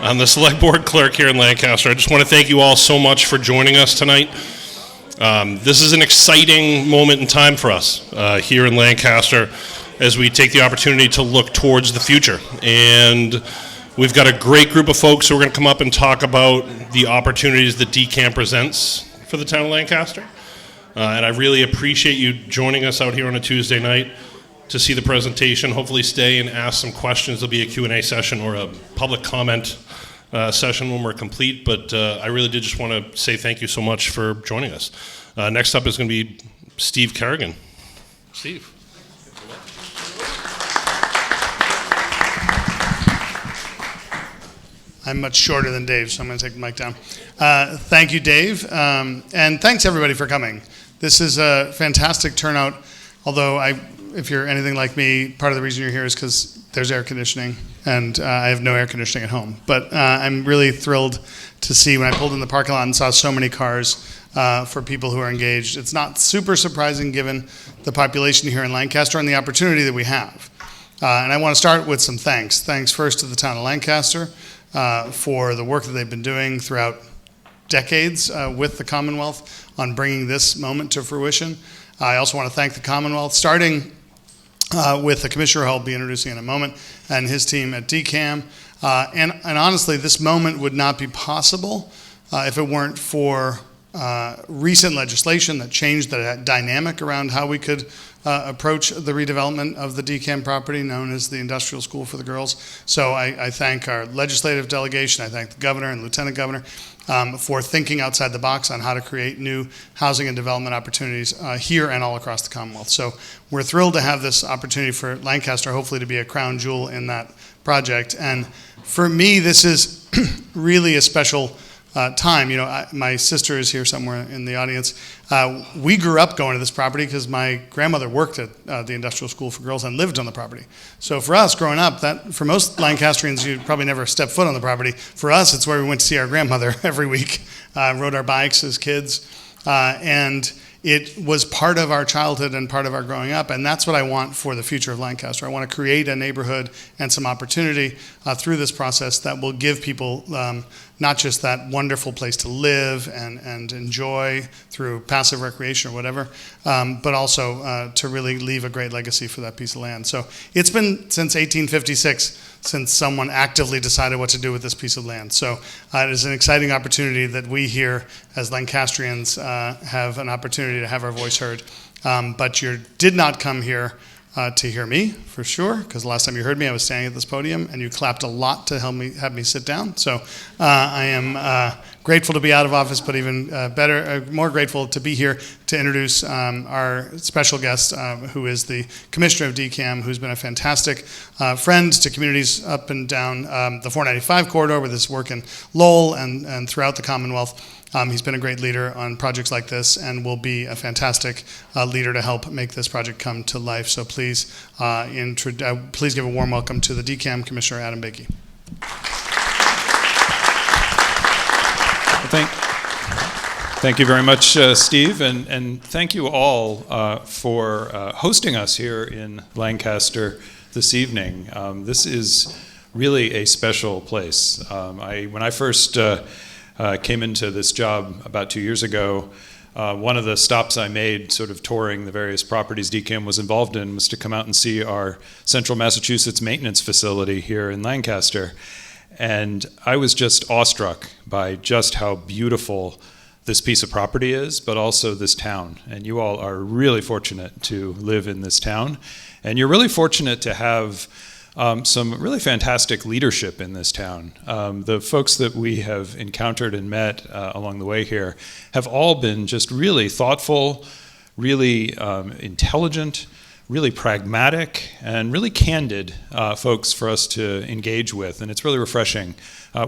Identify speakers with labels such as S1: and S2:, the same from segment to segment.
S1: I'm the Select Board Clerk here in Lancaster. I just want to thank you all so much for joining us tonight. This is an exciting moment in time for us here in Lancaster as we take the opportunity to look towards the future. And we've got a great group of folks who are going to come up and talk about the opportunities that DCAMM presents for the town of Lancaster. And I really appreciate you joining us out here on a Tuesday night to see the presentation. Hopefully stay and ask some questions. There'll be a Q&A session or a public comment session when we're complete. But I really did just want to say thank you so much for joining us. Next up is going to be Steve Kerrigan. Steve.
S2: I'm much shorter than Dave, so I'm going to take the mic down. Thank you, Dave, and thanks everybody for coming. This is a fantastic turnout, although if you're anything like me, part of the reason you're here is because there's air conditioning, and I have no air conditioning at home. But I'm really thrilled to see when I pulled in the parking lot and saw so many cars for people who are engaged. It's not super surprising given the population here in Lancaster and the opportunity that we have. And I want to start with some thanks. Thanks first to the Town of Lancaster for the work that they've been doing throughout decades with the Commonwealth on bringing this moment to fruition. I also want to thank the Commonwealth, starting with the commissioner who I'll be introducing in a moment, and his team at DCAMM. And honestly, this moment would not be possible if it weren't for recent legislation that changed the dynamic around how we could approach the redevelopment of the DCAMM property known as the Industrial School for the Girls. So I thank our legislative delegation, I thank the governor and lieutenant governor for thinking outside the box on how to create new housing and development opportunities here and all across the Commonwealth. So we're thrilled to have this opportunity for Lancaster, hopefully to be a crown jewel in that project. And for me, this is really a special time. You know, my sister is here somewhere in the audience. We grew up going to this property because my grandmother worked at the Industrial School for Girls and lived on the property. So for us growing up, that for most Lancastrians, you'd probably never step foot on the property. For us, it's where we went to see our grandmother every week, rode our bikes as kids, and it was part of our childhood and part of our growing up, and that's what I want for the future of Lancaster. I want to create a neighborhood and some opportunity through this process that will give people not just that wonderful place to live and enjoy through passive recreation or whatever, but also to really leave a great legacy for that piece of land. So it's been since 1856 since someone actively decided what to do with this piece of land. So it is an exciting opportunity that we here as Lancastrians have an opportunity to have our voice heard. But you did not come here to hear me, for sure, because the last time you heard me, I was standing at this podium, and you clapped a lot to have me sit down. So I am grateful to be out of office, but even more grateful to be here to introduce our special guest, who is the Commissioner of DCAMM, who's been a fantastic friend to communities up and down the 495 corridor with his work in Lowell and throughout the Commonwealth. He's been a great leader on projects like this and will be a fantastic leader to help make this project come to life. So please give a warm welcome to the DCAMM Commissioner, Adam Bakke.
S3: Thank you very much, Steve, and thank you all for hosting us here in Lancaster this evening. This is really a special place. When I first came into this job about 2 years ago, one of the stops I made sort of touring the various properties DCAMM was involved in was to come out and see our Central Massachusetts maintenance facility here in Lancaster. And I was just awestruck by just how beautiful this piece of property is, but also this town. And you all are really fortunate to live in this town. And you're really fortunate to have some really fantastic leadership in this town. The folks that we have encountered and met along the way here have all been just really thoughtful, really intelligent, really pragmatic, and really candid folks for us to engage with, and it's really refreshing.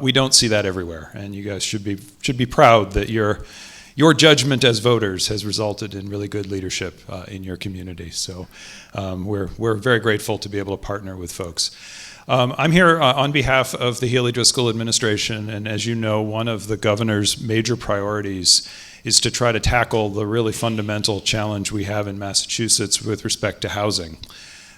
S3: We don't see that everywhere, and you guys should be proud that your judgment as voters has resulted in really good leadership in your community. So we're very grateful to be able to partner with folks. I'm here on behalf of the Healey Driscoll administration, and as you know, one of the governor's major priorities is to try to tackle the really fundamental challenge we have in Massachusetts with respect to housing.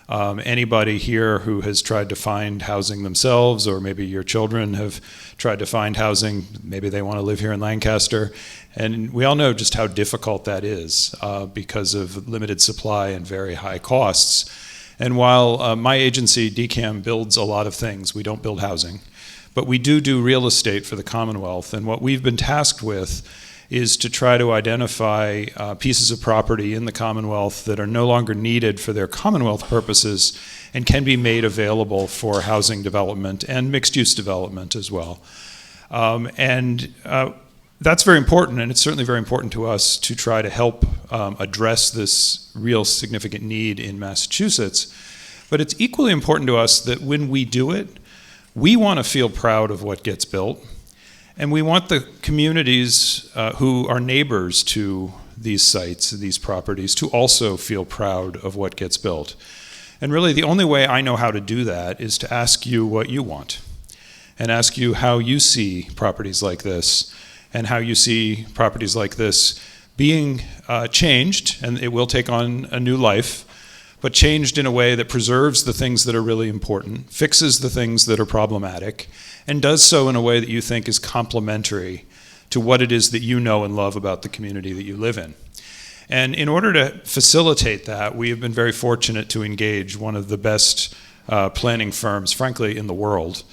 S3: Anybody here who has tried to find housing themselves, or maybe your children have tried to find housing, maybe they want to live here in Lancaster, and we all know just how difficult that is because of limited supply and very high costs. And while my agency, DCAMM, builds a lot of things, we don't build housing, but we do real estate for the Commonwealth, and what we've been tasked with is to try to identify pieces of property in the Commonwealth that are no longer needed for their Commonwealth purposes and can be made available for housing development and mixed-use development as well. That's very important, and it's certainly very important to us to try to help address this real significant need in Massachusetts. But it's equally important to us that when we do it, we want to feel proud of what gets built. And we want the communities who are neighbors to these sites, these properties, to also feel proud of what gets built. And really the only way I know how to do that is to ask you what you want, and ask you how you see properties like this, and how you see properties like this being changed, and it will take on a new life, but changed in a way that preserves the things that are really important, fixes the things that are problematic, and does so in a way that you think is complementary to what it is that you know and love about the community that you live in. And in order to facilitate that, we have been very fortunate to engage one of the best planning firms, frankly, in the world.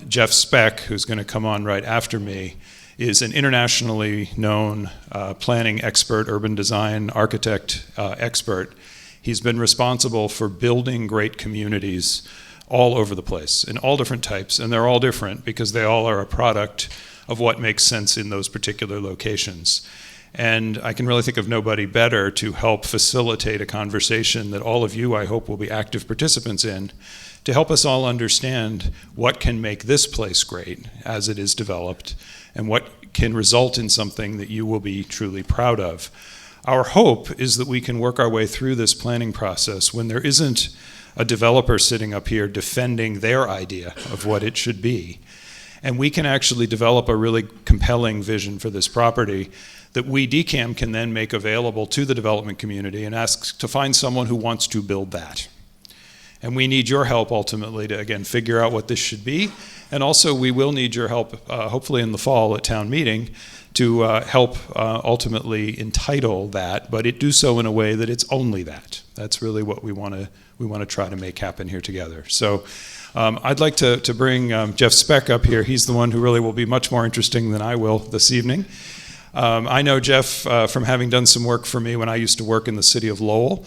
S3: Jeff Speck, who's going to come on right after me, is an internationally known planning expert, urban design architect expert. He's been responsible for building great communities all over the place, in all different types, and they're all different because they all are a product of what makes sense in those particular locations. And I can really think of nobody better to help facilitate a conversation that all of you, I hope, will be active participants in, to help us all understand what can make this place great as it is developed, and what can result in something that you will be truly proud of. Our hope is that we can work our way through this planning process when there isn't a developer sitting up here defending their idea of what it should be. And we can actually develop a really compelling vision for this property that we, DCAMM, can then make available to the development community and ask to find someone who wants to build that. And we need your help ultimately to, again, figure out what this should be. And also we will need your help, hopefully in the fall at town meeting, to help ultimately entitle that, but do so in a way that it's only that. That's really what we want to try to make happen here together. So I'd like to bring Jeff Speck up here. He's the one who really will be much more interesting than I will this evening. I know Jeff from having done some work for me when I used to work in the city of Lowell.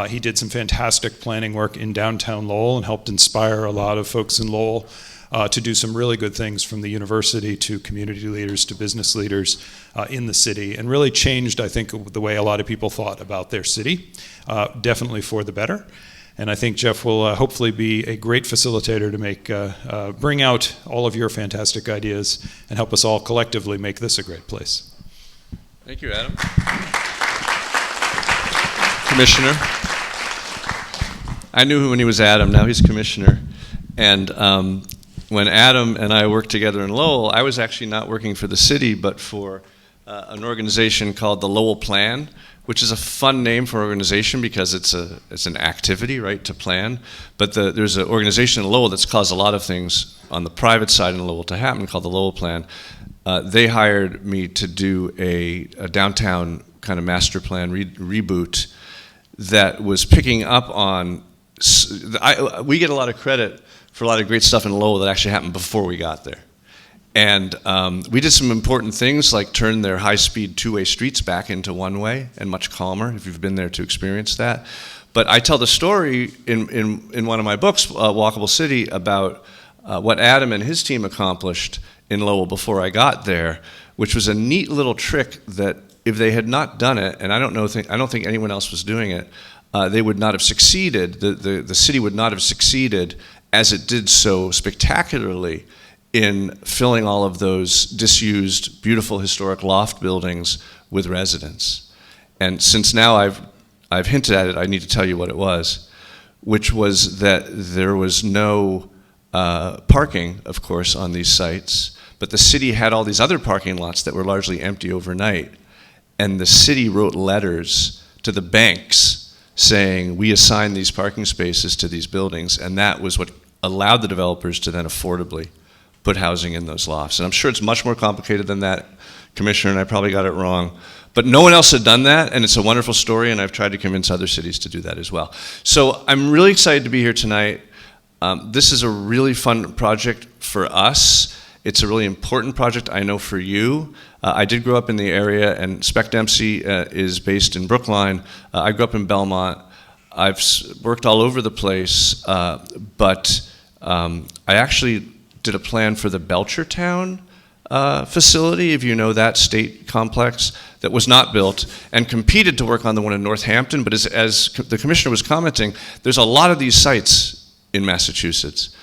S3: He did some fantastic planning work in downtown Lowell and helped inspire a lot of folks in Lowell to do some really good things, from the university to community leaders to business leaders in the city, and really changed, I think, the way a lot of people thought about their city, definitely for the better. And I think Jeff will hopefully be a great facilitator to bring out all of your fantastic ideas and help us all collectively make this a great place.
S4: Thank you, Adam. Commissioner. I knew him when he was Adam, now he's Commissioner. And when Adam and I worked together in Lowell, I was actually not working for the city, but for an organization called the Lowell Plan, which is a fun name for an organization because it's an activity, right, to plan. But there's an organization in Lowell that's caused a lot of things on the private side in Lowell to happen called the Lowell Plan. They hired me to do a downtown kind of master plan reboot that was picking up on, we get a lot of credit for a lot of great stuff in Lowell that actually happened before we got there. And we did some important things like turn their high-speed two-way streets back into one-way and much calmer, if you've been there to experience that. But I tell the story in one of my books, Walkable City, about what Adam and his team accomplished in Lowell before I got there, which was a neat little trick that if they had not done it, and I don't think anyone else was doing it, they would not have succeeded. The city would not have succeeded as it did so spectacularly in filling all of those disused, beautiful historic loft buildings with residents. And since now I've hinted at it, I need to tell you what it was, which was that there was no parking, of course, on these sites, but the city had all these other parking lots that were largely empty overnight, and the city wrote letters to the banks saying we assign these parking spaces to these buildings, and that was what allowed the developers to then affordably put housing in those lofts. And I'm sure it's much more complicated than that, Commissioner, and I probably got it wrong. But no one else had done that, and it's a wonderful story, and I've tried to convince other cities to do that as well. So I'm really excited to be here tonight. This is a really fun project for us. It's a really important project, I know, for you. I did grow up in the area, and Speck Dempsey is based in Brookline. I grew up in Belmont. I've worked all over the place, but I actually did a plan for the Belchertown facility, if you know that state complex, that was not built, and competed to work on the one in Northampton. But as the commissioner was commenting, there's a lot of these sites in Massachusetts.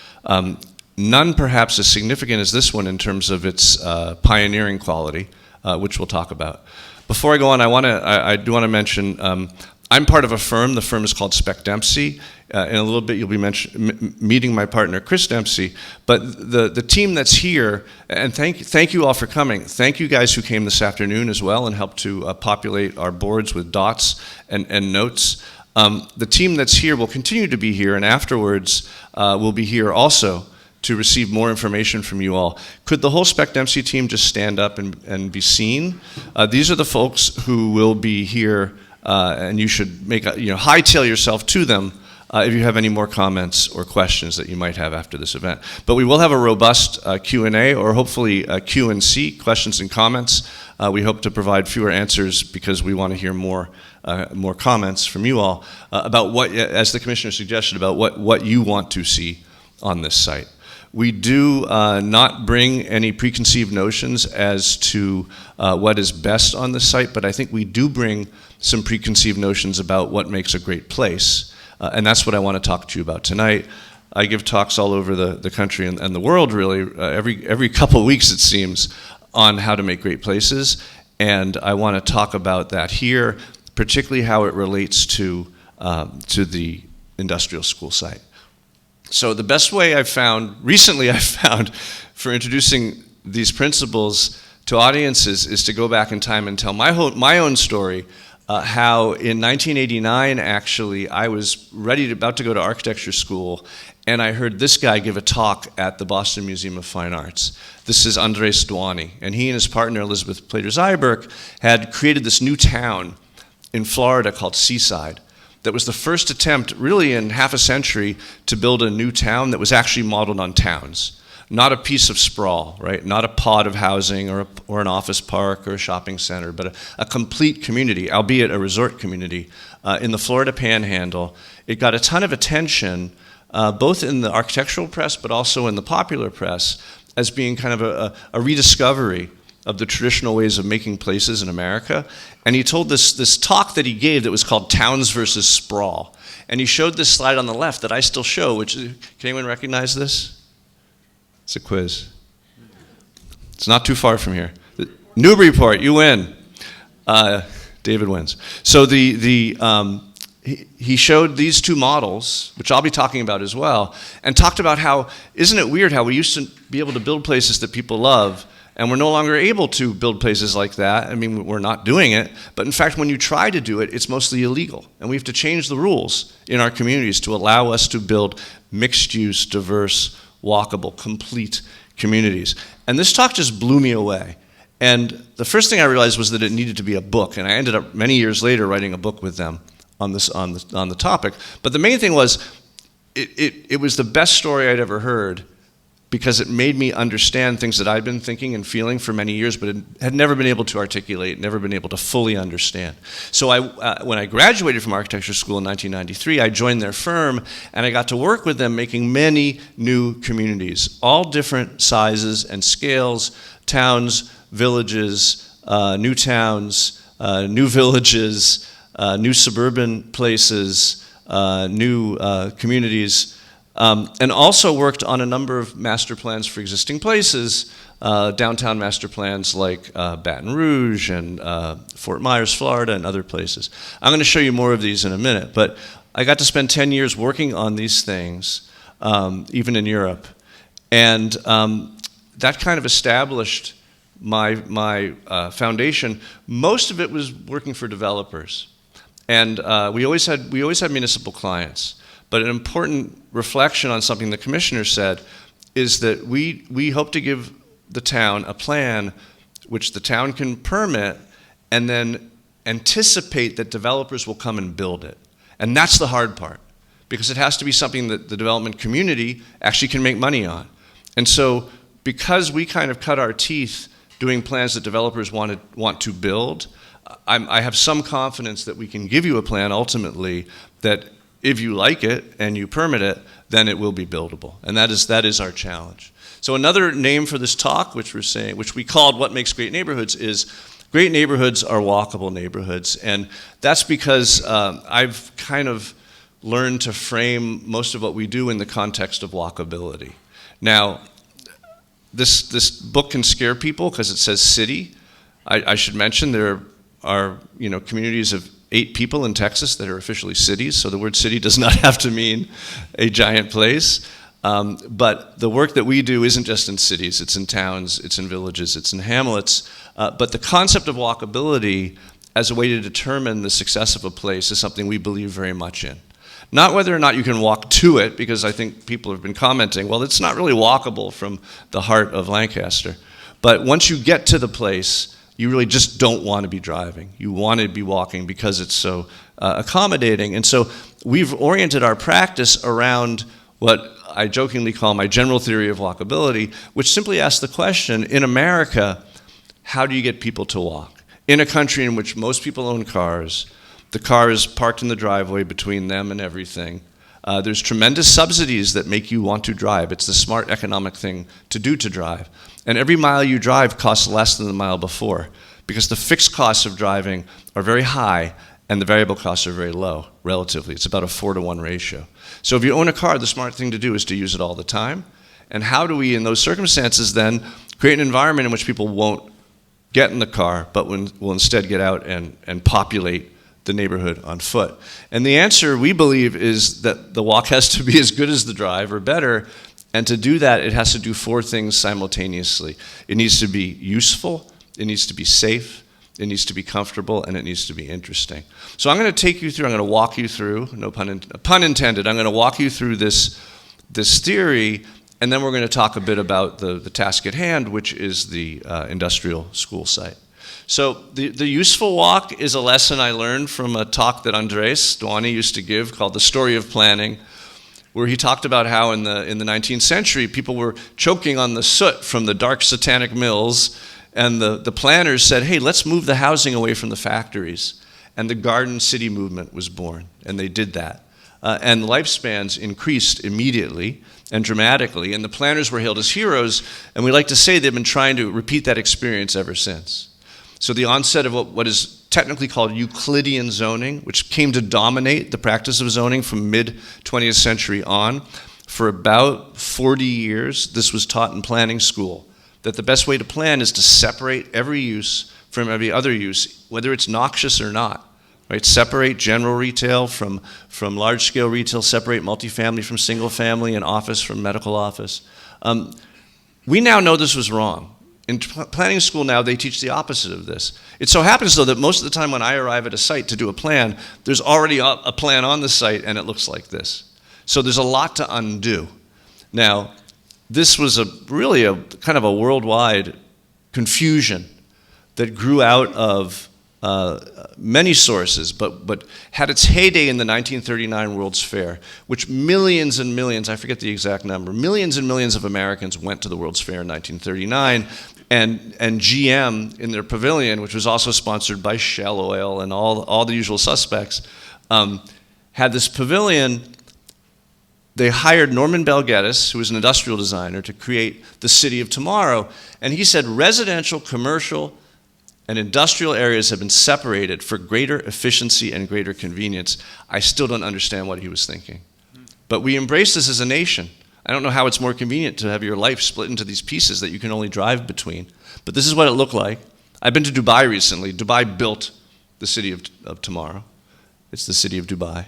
S4: None perhaps as significant as this one in terms of its pioneering quality, which we'll talk about. Before I go on, I do want to mention, I'm part of a firm. The firm is called Speck Dempsey. In a little bit, you'll be meeting my partner, Chris Dempsey. But the team that's here, and thank you all for coming. Thank you guys who came this afternoon as well and helped to populate our boards with dots and notes. The team that's here will continue to be here, and afterwards will be here also to receive more information from you all. Could the whole Speck Dempsey team just stand up and be seen? These are the folks who will be here, and you should hightail yourself to them if you have any more comments or questions that you might have after this event. But we will have a robust Q&A, or hopefully Q&C, questions and comments. We hope to provide fewer answers because we want to hear more comments from you all about what, as the commissioner suggested, about what you want to see on this site. We do not bring any preconceived notions as to what is best on the site, but I think we do bring some preconceived notions about what makes a great place. And that's what I want to talk to you about tonight. I give talks all over the country and the world, really, every couple of weeks, it seems, on how to make great places. And I want to talk about that here, particularly how it relates to the industrial school site. So the best way recently I've found for introducing these principles to audiences is to go back in time and tell my own story. How in 1989, actually, I was about to go to architecture school, and I heard this guy give a talk at the Boston Museum of Fine Arts. This is Andres Duany, and he and his partner, Elizabeth Plater-Zyberk, had created this new town in Florida called Seaside. That was the first attempt, really in half a century, to build a new town that was actually modeled on towns. Not a piece of sprawl, right? Not a pod of housing or an office park or a shopping center, but a complete community, albeit a resort community, in the Florida Panhandle. It got a ton of attention, both in the architectural press, but also in the popular press, as being kind of a rediscovery of the traditional ways of making places in America. And he told this talk that he gave that was called Towns versus Sprawl. And he showed this slide on the left that I still show, can anyone recognize this? It's a quiz. It's not too far from here. Newburyport, you win. David wins. So he showed these two models, which I'll be talking about as well, and talked about how, isn't it weird how we used to be able to build places that people love, and we're no longer able to build places like that. I mean, we're not doing it, but in fact, when you try to do it, it's mostly illegal. And we have to change the rules in our communities to allow us to build mixed-use, diverse, walkable, complete communities. And this talk just blew me away. And the first thing I realized was that it needed to be a book, and I ended up many years later writing a book with them on the topic. But the main thing was, it was the best story I'd ever heard, because it made me understand things that I'd been thinking and feeling for many years, but had never been able to articulate, never been able to fully understand. So when I graduated from architecture school in 1993, I joined their firm, and I got to work with them making many new communities, all different sizes and scales, towns, villages, new towns, new villages, new suburban places, new communities, and also worked on a number of master plans for existing places, downtown master plans like Baton Rouge and Fort Myers, Florida, and other places. I'm going to show you more of these in a minute, but I got to spend 10 years working on these things, even in Europe, and that kind of established my foundation. Most of it was working for developers. And we always had municipal clients. But an important reflection on something the commissioner said is that we hope to give the town a plan which the town can permit and then anticipate that developers will come and build it. And that's the hard part, because it has to be something that the development community actually can make money on. And so because we kind of cut our teeth doing plans that developers want to build, I have some confidence that we can give you a plan ultimately that if you like it and you permit it, then it will be buildable. And that is our challenge. So another name for this talk, which we called What Makes Great Neighborhoods, is great neighborhoods are walkable neighborhoods. And that's because I've kind of learned to frame most of what we do in the context of walkability. Now, this book can scare people because it says city. I should mention there are communities of 8 people in Texas that are officially cities, so the word city does not have to mean a giant place. But the work that we do isn't just in cities, it's in towns, it's in villages, it's in hamlets. But the concept of walkability as a way to determine the success of a place is something we believe very much in. Not whether or not you can walk to it, because I think people have been commenting, well, it's not really walkable from the heart of Lancaster. But once you get to the place, you really just don't want to be driving. You want to be walking because it's so accommodating. And so we've oriented our practice around what I jokingly call my general theory of walkability, which simply asks the question, in America, how do you get people to walk? In a country in which most people own cars, the car is parked in the driveway between them and everything. There's tremendous subsidies that make you want to drive. It's the smart economic thing to do to drive. And every mile you drive costs less than the mile before, because the fixed costs of driving are very high and the variable costs are very low, relatively. It's about a 4-to-1 ratio. So if you own a car, the smart thing to do is to use it all the time. And how do we, in those circumstances, then create an environment in which people won't get in the car, but will instead get out and populate the neighborhood on foot? And the answer, we believe, is that the walk has to be as good as the drive or better. And to do that, it has to do 4 things simultaneously. It needs to be useful, it needs to be safe, it needs to be comfortable, and it needs to be interesting. So I'm going to take you through, I'm going to walk you through, no pun intended, I'm going to walk you through this theory, and then we're going to talk a bit about the task at hand, which is the industrial school site. So the useful walk is a lesson I learned from a talk that Andres Duani used to give called The Story of Planning, where he talked about how in the 19th century people were choking on the soot from the dark satanic mills, and the planners said, hey, let's move the housing away from the factories. And the Garden City movement was born, and they did that. And lifespans increased immediately and dramatically, and the planners were hailed as heroes, and we like to say they've been trying to repeat that experience ever since. So the onset of what is technically called Euclidean zoning, which came to dominate the practice of zoning from mid-20th century on, for about 40 years, this was taught in planning school, that the best way to plan is to separate every use from every other use, whether it's noxious or not. Right? Separate general retail from large-scale retail, separate multifamily from single-family, and office from medical office. We now know this was wrong. In planning school now, they teach the opposite of this. It so happens, though, that most of the time when I arrive at a site to do a plan, there's already a plan on the site, and it looks like this. So there's a lot to undo. Now, this was really a kind of a worldwide confusion that grew out of many sources, but had its heyday in the 1939 World's Fair, which millions and millions, I forget the exact number, millions and millions of Americans went to the World's Fair in 1939, and GM in their pavilion, which was also sponsored by Shell Oil and all the usual suspects, had this pavilion. They hired Norman Bell Geddes, who was an industrial designer, to create the city of tomorrow, and he said residential, commercial, and industrial areas have been separated for greater efficiency and greater convenience. I still don't understand what he was thinking. But we embrace this as a nation. I don't know how it's more convenient to have your life split into these pieces that you can only drive between. But this is what it looked like. I've been to Dubai recently. Dubai built the city of tomorrow. It's the city of Dubai.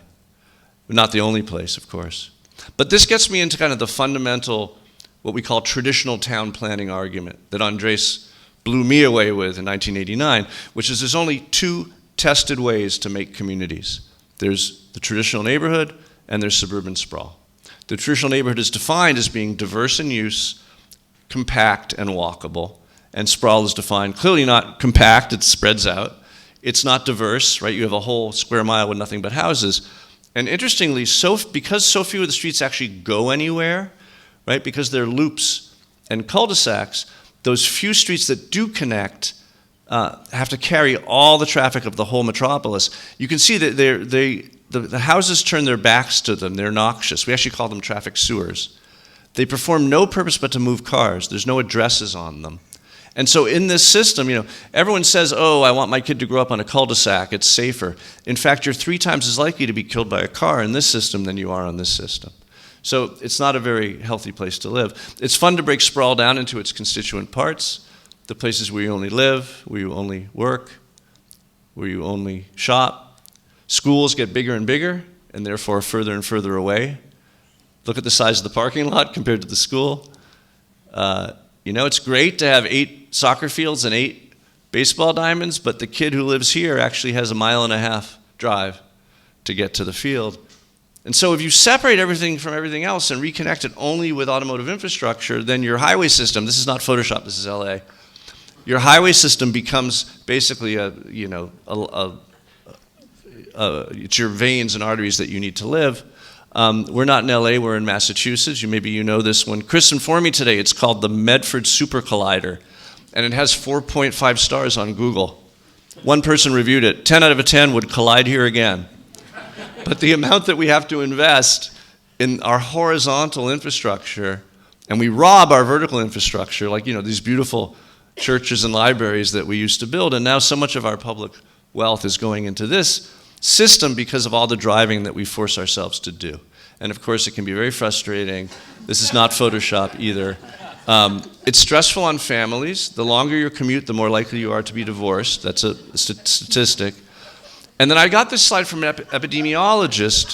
S4: Not the only place, of course. But this gets me into kind of the fundamental, what we call traditional town planning argument that Andres blew me away with in 1989, which is there's only 2 tested ways to make communities. There's the traditional neighborhood and there's suburban sprawl. The traditional neighborhood is defined as being diverse in use, compact and walkable. And sprawl is defined clearly not compact, it spreads out. It's not diverse, right? You have a whole square mile with nothing but houses. And interestingly, because so few of the streets actually go anywhere, right? Because they're loops and cul-de-sacs, those few streets that do connect have to carry all the traffic of the whole metropolis. You can see that the houses turn their backs to them. They're noxious. We actually call them traffic sewers. They perform no purpose but to move cars. There's no addresses on them. And so in this system, everyone says, oh, I want my kid to grow up on a cul-de-sac, it's safer. In fact, you're 3 times as likely to be killed by a car in this system than you are on this system. So it's not a very healthy place to live. It's fun to break sprawl down into its constituent parts, the places where you only live, where you only work, where you only shop. Schools get bigger and bigger, and therefore further and further away. Look at the size of the parking lot compared to the school. It's great to have 8 soccer fields and 8 baseball diamonds, but the kid who lives here actually has a 1.5 mile drive to get to the field. And so if you separate everything from everything else and reconnect it only with automotive infrastructure, then your highway system, this is not Photoshop, this is LA, your highway system becomes basically it's your veins and arteries that you need to live. We're not in LA, we're in Massachusetts. Maybe you know this one. Chris informed me today it's called the Medford Super Collider, and it has 4.5 stars on Google. One person reviewed it. 10 out of 10 would collide here again. But the amount that we have to invest in our horizontal infrastructure, and we rob our vertical infrastructure, like these beautiful churches and libraries that we used to build, and now so much of our public wealth is going into this system because of all the driving that we force ourselves to do. And of course, it can be very frustrating. This is not Photoshop either. It's stressful on families. The longer your commute, the more likely you are to be divorced. That's a statistic. And then I got this slide from an epidemiologist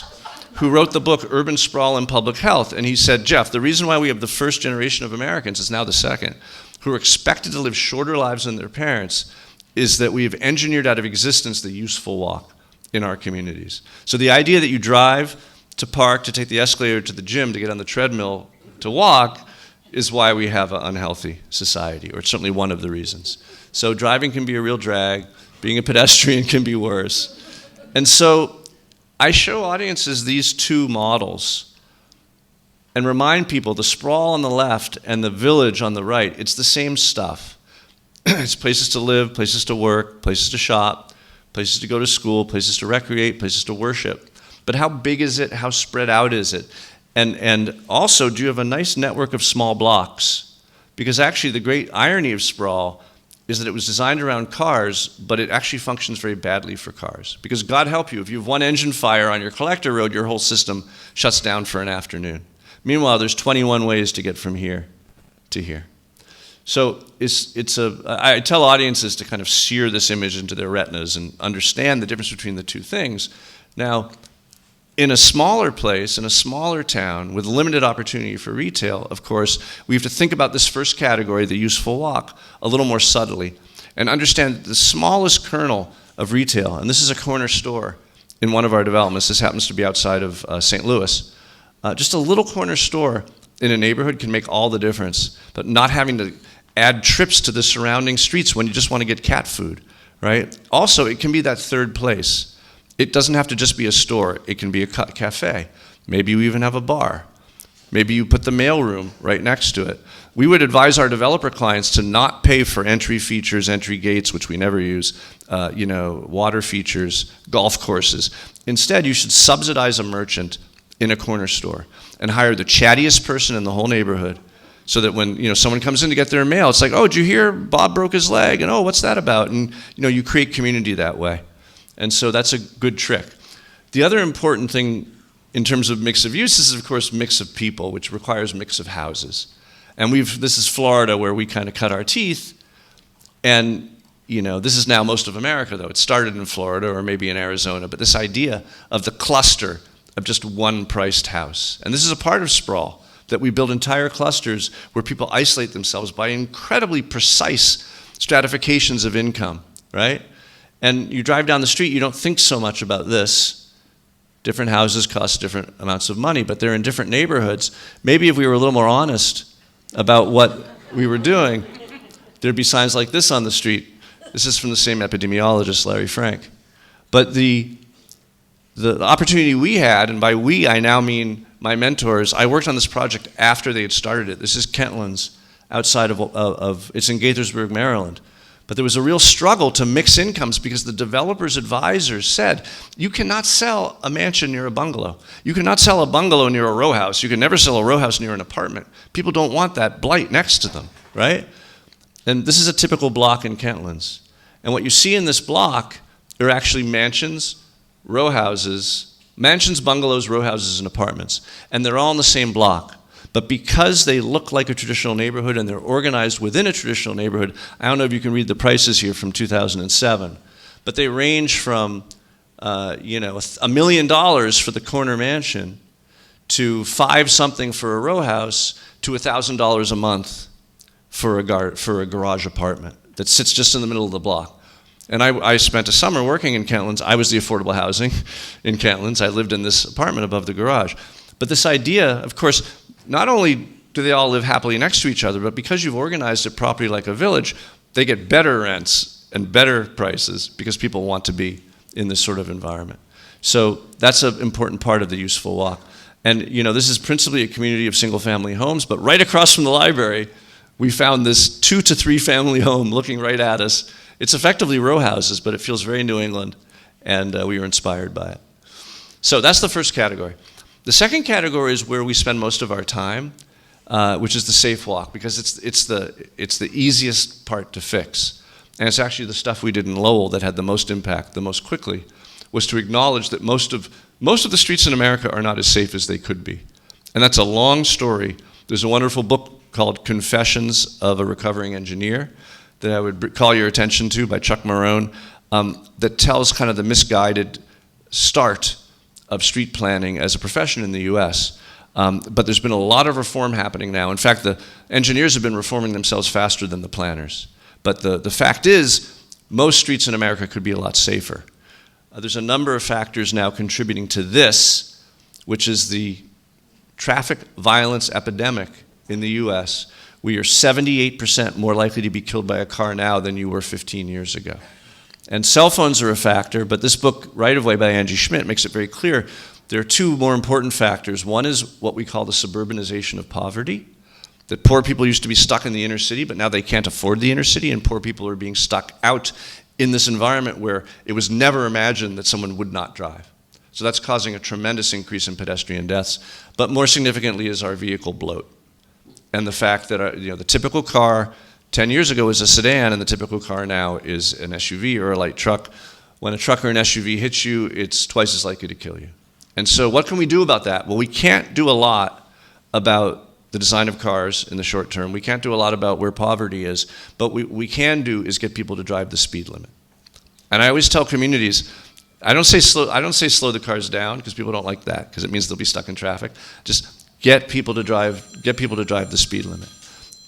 S4: who wrote the book Urban Sprawl and Public Health. And he said, Jeff, the reason why we have the first generation of Americans, it's now the second, who are expected to live shorter lives than their parents, is that we have engineered out of existence the useful walk in our communities. So the idea that you drive to park, to take the escalator to the gym, to get on the treadmill, to walk, is why we have an unhealthy society, or it's certainly one of the reasons. So driving can be a real drag. Being a pedestrian can be worse. And so I show audiences these 2 models and remind people the sprawl on the left and the village on the right, it's the same stuff. It's places to live, places to work, places to shop, places to go to school, places to recreate, places to worship. But how big is it? How spread out is it? And also, do you have a nice network of small blocks? Because actually the great irony of sprawl is that it was designed around cars, but it actually functions very badly for cars. Because God help you, if you have one engine fire on your collector road, your whole system shuts down for an afternoon. Meanwhile, there's 21 ways to get from here to here. So I tell audiences to kind of sear this image into their retinas and understand the difference between the 2 things. Now, in a smaller place, in a smaller town, with limited opportunity for retail, of course, we have to think about this first category, the useful walk, a little more subtly, and understand the smallest kernel of retail, and this is a corner store in one of our developments. This happens to be outside of St. Louis. Just a little corner store in a neighborhood can make all the difference, but not having to add trips to the surrounding streets when you just want to get cat food, right? Also, it can be that third place. It doesn't have to just be a store. It can be a cafe. Maybe you even have a bar. Maybe you put the mailroom right next to it. We would advise our developer clients to not pay for entry features, entry gates, which we never use, water features, golf courses. Instead, you should subsidize a merchant in a corner store and hire the chattiest person in the whole neighborhood so that when someone comes in to get their mail, it's like, oh, did you hear Bob broke his leg? And oh, what's that about? And you create community that way. And so that's a good trick. The other important thing in terms of mix of uses is, of course, mix of people, which requires mix of houses. And this is Florida, where we kind of cut our teeth. And, this is now most of America, though. It started in Florida or maybe in Arizona. But this idea of the cluster of just one priced house. And this is a part of sprawl, that we build entire clusters where people isolate themselves by incredibly precise stratifications of income, right? And you drive down the street, you don't think so much about this. Different houses cost different amounts of money, but they're in different neighborhoods. Maybe if we were a little more honest about what we were doing, there'd be signs like this on the street. This is from the same epidemiologist, Larry Frank. But the opportunity we had, and by we I now mean my mentors, I worked on this project after they had started it. This is Kentlands, outside of it's in Gaithersburg, Maryland. But there was a real struggle to mix incomes because the developer's advisors said, you cannot sell a mansion near a bungalow. You cannot sell a bungalow near a row house. You can never sell a row house near an apartment. People don't want that blight next to them, right? And this is a typical block in Kentlands. And what you see in this block are actually mansions, row houses, mansions, bungalows, row houses, and apartments. And they're all in the same block. But because they look like a traditional neighborhood and they're organized within a traditional neighborhood, I don't know if you can read the prices here from 2007, but they range from $1 million for the corner mansion to $5 something for a row house to $1,000 a month for a garage apartment that sits just in the middle of the block. And I spent a summer working in Kentlands. I was the affordable housing in Kentlands. I lived in this apartment above the garage. But this idea, of course, not only do they all live happily next to each other, but because you've organized it properly like a village, they get better rents and better prices because people want to be in this sort of environment. So that's an important part of the useful walk. And this is principally a community of single-family homes, but right across from the library, we found this 2 to 3 family home looking right at us. It's effectively row houses, but it feels very New England, and we were inspired by it. So that's the first category. The second category is where we spend most of our time, which is the safe walk, because it's the easiest part to fix. And it's actually the stuff we did in Lowell that had the most impact the most quickly, was to acknowledge that most of the streets in America are not as safe as they could be. And that's a long story. There's a wonderful book called Confessions of a Recovering Engineer that I would call your attention to by Chuck Marone, that tells kind of the misguided start of street planning as a profession in the US. But there's been a lot of reform happening now. In fact, the engineers have been reforming themselves faster than the planners. But the fact is, most streets in America could be a lot safer. There's a number of factors now contributing to this, which is the traffic violence epidemic in the US. We are 78% more likely to be killed by a car now than you were 15 years ago. And cell phones are a factor, but this book, Right of Way by Angie Schmidt, makes it very clear there are 2 more important factors. One is what we call the suburbanization of poverty, that poor people used to be stuck in the inner city, but now they can't afford the inner city, and poor people are being stuck out in this environment where it was never imagined that someone would not drive. So that's causing a tremendous increase in pedestrian deaths. But more significantly is our vehicle bloat. And the fact that the typical car 10 years ago was a sedan, and the typical car now is an SUV or a light truck. When a truck or an SUV hits you, it's twice as likely to kill you. And so what can we do about that? Well, we can't do a lot about the design of cars in the short term. We can't do a lot about where poverty is. But what we can do is get people to drive the speed limit. And I always tell communities, I don't say slow the cars down, because people don't like that, because it means they'll be stuck in traffic. Just get people to drive the speed limit.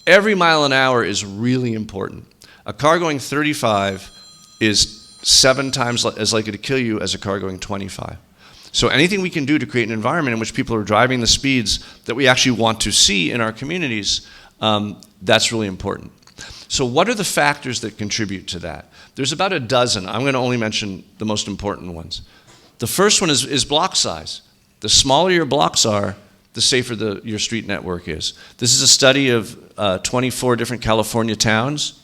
S4: Every mile an hour is really important. A car going 35 is 7 times as likely to kill you as a car going 25. So anything we can do to create an environment in which people are driving the speeds that we actually want to see in our communities, that's really important. So what are the factors that contribute to that? There's about a dozen. I'm going to only mention the most important ones. The first one is block size. The smaller your blocks are, the safer your street network is. This is a study of 24 different California towns.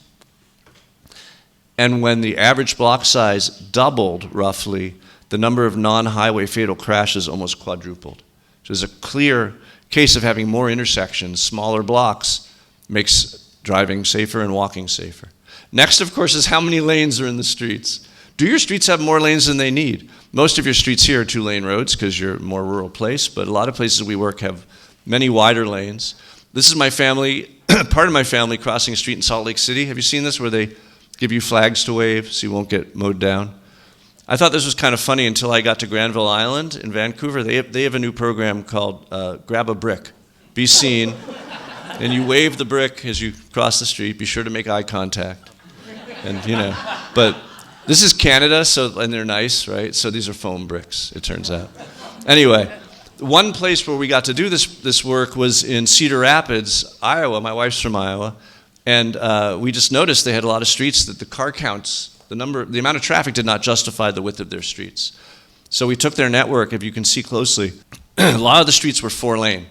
S4: And when the average block size doubled, roughly, the number of non-highway fatal crashes almost quadrupled. So there's a clear case of having more intersections, smaller blocks, makes driving safer and walking safer. Next, of course, is how many lanes are in the streets. Do your streets have more lanes than they need? Most of your streets here are 2-lane roads because you're a more rural place, but a lot of places we work have many wider lanes. This is my family, part of my family crossing a street in Salt Lake City. Have you seen this, where they give you flags to wave so you won't get mowed down? I thought this was kind of funny until I got to Granville Island in Vancouver. They have a new program called Grab a Brick. Be seen, and you wave the brick as you cross the street. Be sure to make eye contact. And but This is Canada, and they're nice, right? So these are foam bricks, it turns out. Anyway, one place where we got to do this work was in Cedar Rapids, Iowa. My wife's from Iowa. And we just noticed they had a lot of streets that the car counts, the amount of traffic did not justify the width of their streets. So we took their network, if you can see closely, a lot of the streets were 4-lane,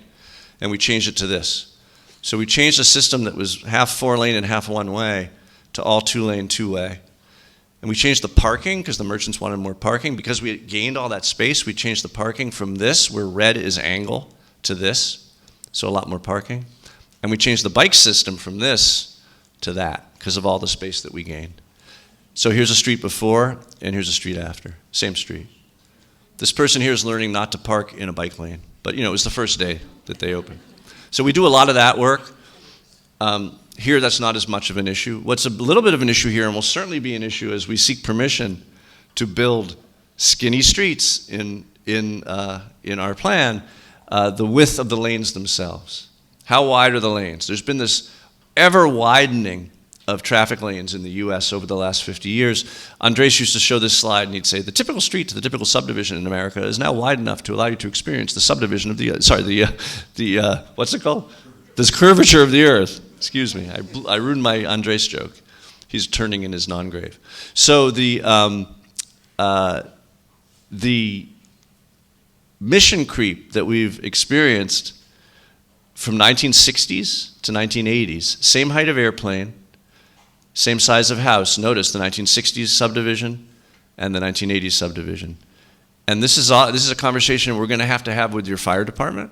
S4: and we changed it to this. So we changed a system that was half 4-lane and half one-way to all 2-lane, 2-way. And we changed the parking because the merchants wanted more parking. Because we had gained all that space, we changed the parking from this, where red is angle, to this, so a lot more parking. And we changed the bike system from this to that because of all the space that we gained. So here's a street before, and here's a street after, same street. This person here is learning not to park in a bike lane, but it was the first day that they opened. So we do a lot of that work. Here, that's not as much of an issue. What's a little bit of an issue here, and will certainly be an issue as we seek permission to build skinny streets in our plan, the width of the lanes themselves. How wide are the lanes? There's been this ever widening of traffic lanes in the US over the last 50 years. Andres used to show this slide and he'd say, the typical street to the typical subdivision in America is now wide enough to allow you to experience the subdivision of what's it called? This curvature of the earth. Excuse me, I ruined my Andres joke. He's turning in his non-grave. So the mission creep that we've experienced from 1960s to 1980s, same height of airplane, same size of house. Notice the 1960s subdivision and the 1980s subdivision. And this is a conversation we're going to have with your fire department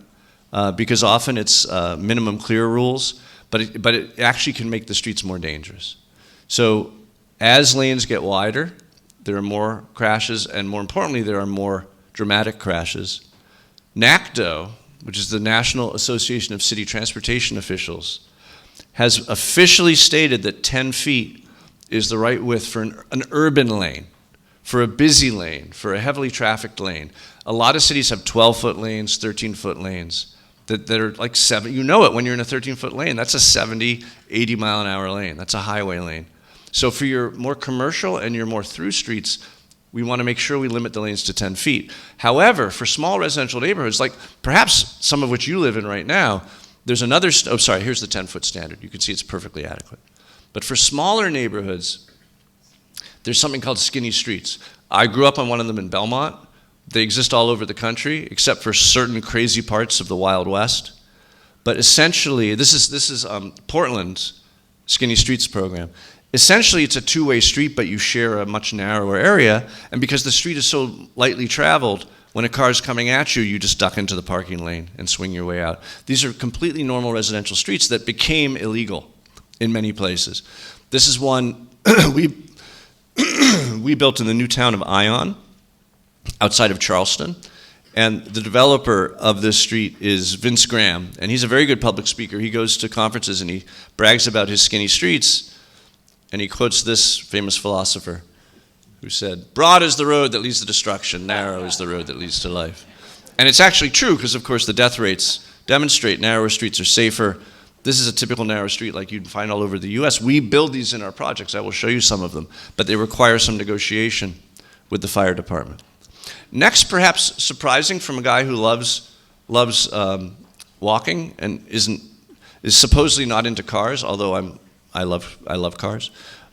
S4: because often it's minimum clear rules, but it actually can make the streets more dangerous. So as lanes get wider, there are more crashes, and more importantly, there are more dramatic crashes. NACDO, which is the National Association of City Transportation Officials, has officially stated that 10 feet is the right width for an urban lane, for a busy lane, for a heavily trafficked lane. A lot of cities have 12-foot lanes, 13-foot lanes that are like 7. You know it when you're in a 13-foot lane. That's a 70, 80-mile-an-hour lane. That's a highway lane. So for your more commercial and your more through streets, we want to make sure we limit the lanes to 10 feet. However, for small residential neighborhoods, like perhaps some of which you live in right now, there's another, here's the 10-foot standard. You can see it's perfectly adequate. But for smaller neighborhoods, there's something called skinny streets. I grew up on one of them in Belmont. They exist all over the country, except for certain crazy parts of the Wild West. But essentially, this is Portland's Skinny Streets program. Essentially, it's a two-way street, but you share a much narrower area. And because the street is so lightly traveled, when a car is coming at you, you just duck into the parking lane and swing your way out. These are completely normal residential streets that became illegal in many places. This is one we built in the new town of Ion, outside of Charleston. And the developer of this street is Vince Graham. And he's a very good public speaker. He goes to conferences and he brags about his skinny streets. And he quotes this famous philosopher who said, "Broad is the road that leads to destruction, narrow is the road that leads to life." And it's actually true because, of course, the death rates demonstrate narrower streets are safer. This is a typical narrow street like you'd find all over the US. We build these in our projects. I will show you some of them. But they require some negotiation with the fire department. Next, perhaps surprising from a guy who loves walking and is supposedly not into cars, although I love cars.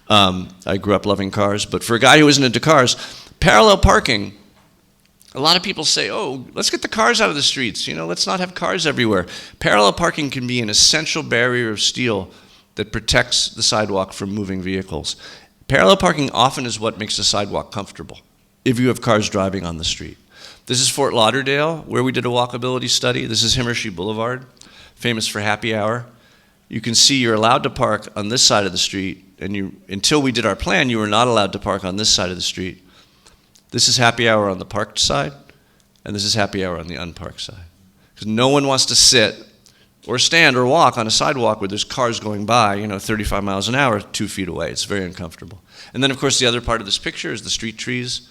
S4: I grew up loving cars, but for a guy who isn't into cars, parallel parking, a lot of people say, oh, let's get the cars out of the streets, let's not have cars everywhere. Parallel parking can be an essential barrier of steel that protects the sidewalk from moving vehicles. Parallel parking often is what makes the sidewalk comfortable if you have cars driving on the street. This is Fort Lauderdale, where we did a walkability study. This is Himmershey Boulevard, famous for happy hour. You can see you're allowed to park on this side of the street, and until we did our plan, you were not allowed to park on this side of the street. This is happy hour on the parked side, and this is happy hour on the unparked side. Because no one wants to sit or stand or walk on a sidewalk where there's cars going by, 35 miles an hour, 2 feet away. It's very uncomfortable. And then, of course, the other part of this picture is the street trees.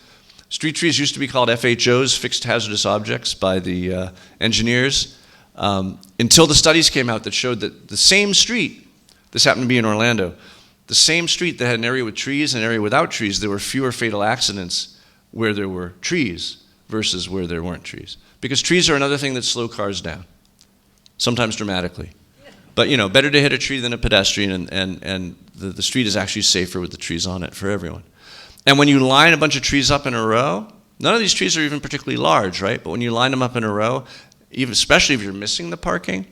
S4: Street trees used to be called FHOs, fixed hazardous objects, by the engineers. Until the studies came out that showed that the same street, this happened to be in Orlando, The same street that had an area with trees and an area without trees, there were fewer fatal accidents where there were trees versus where there weren't trees. Because trees are another thing that slow cars down, sometimes dramatically. But better to hit a tree than a pedestrian, and the street is actually safer with the trees on it for everyone. And when you line a bunch of trees up in a row, none of these trees are even particularly large, right? But when you line them up in a row, especially if you're missing the parking,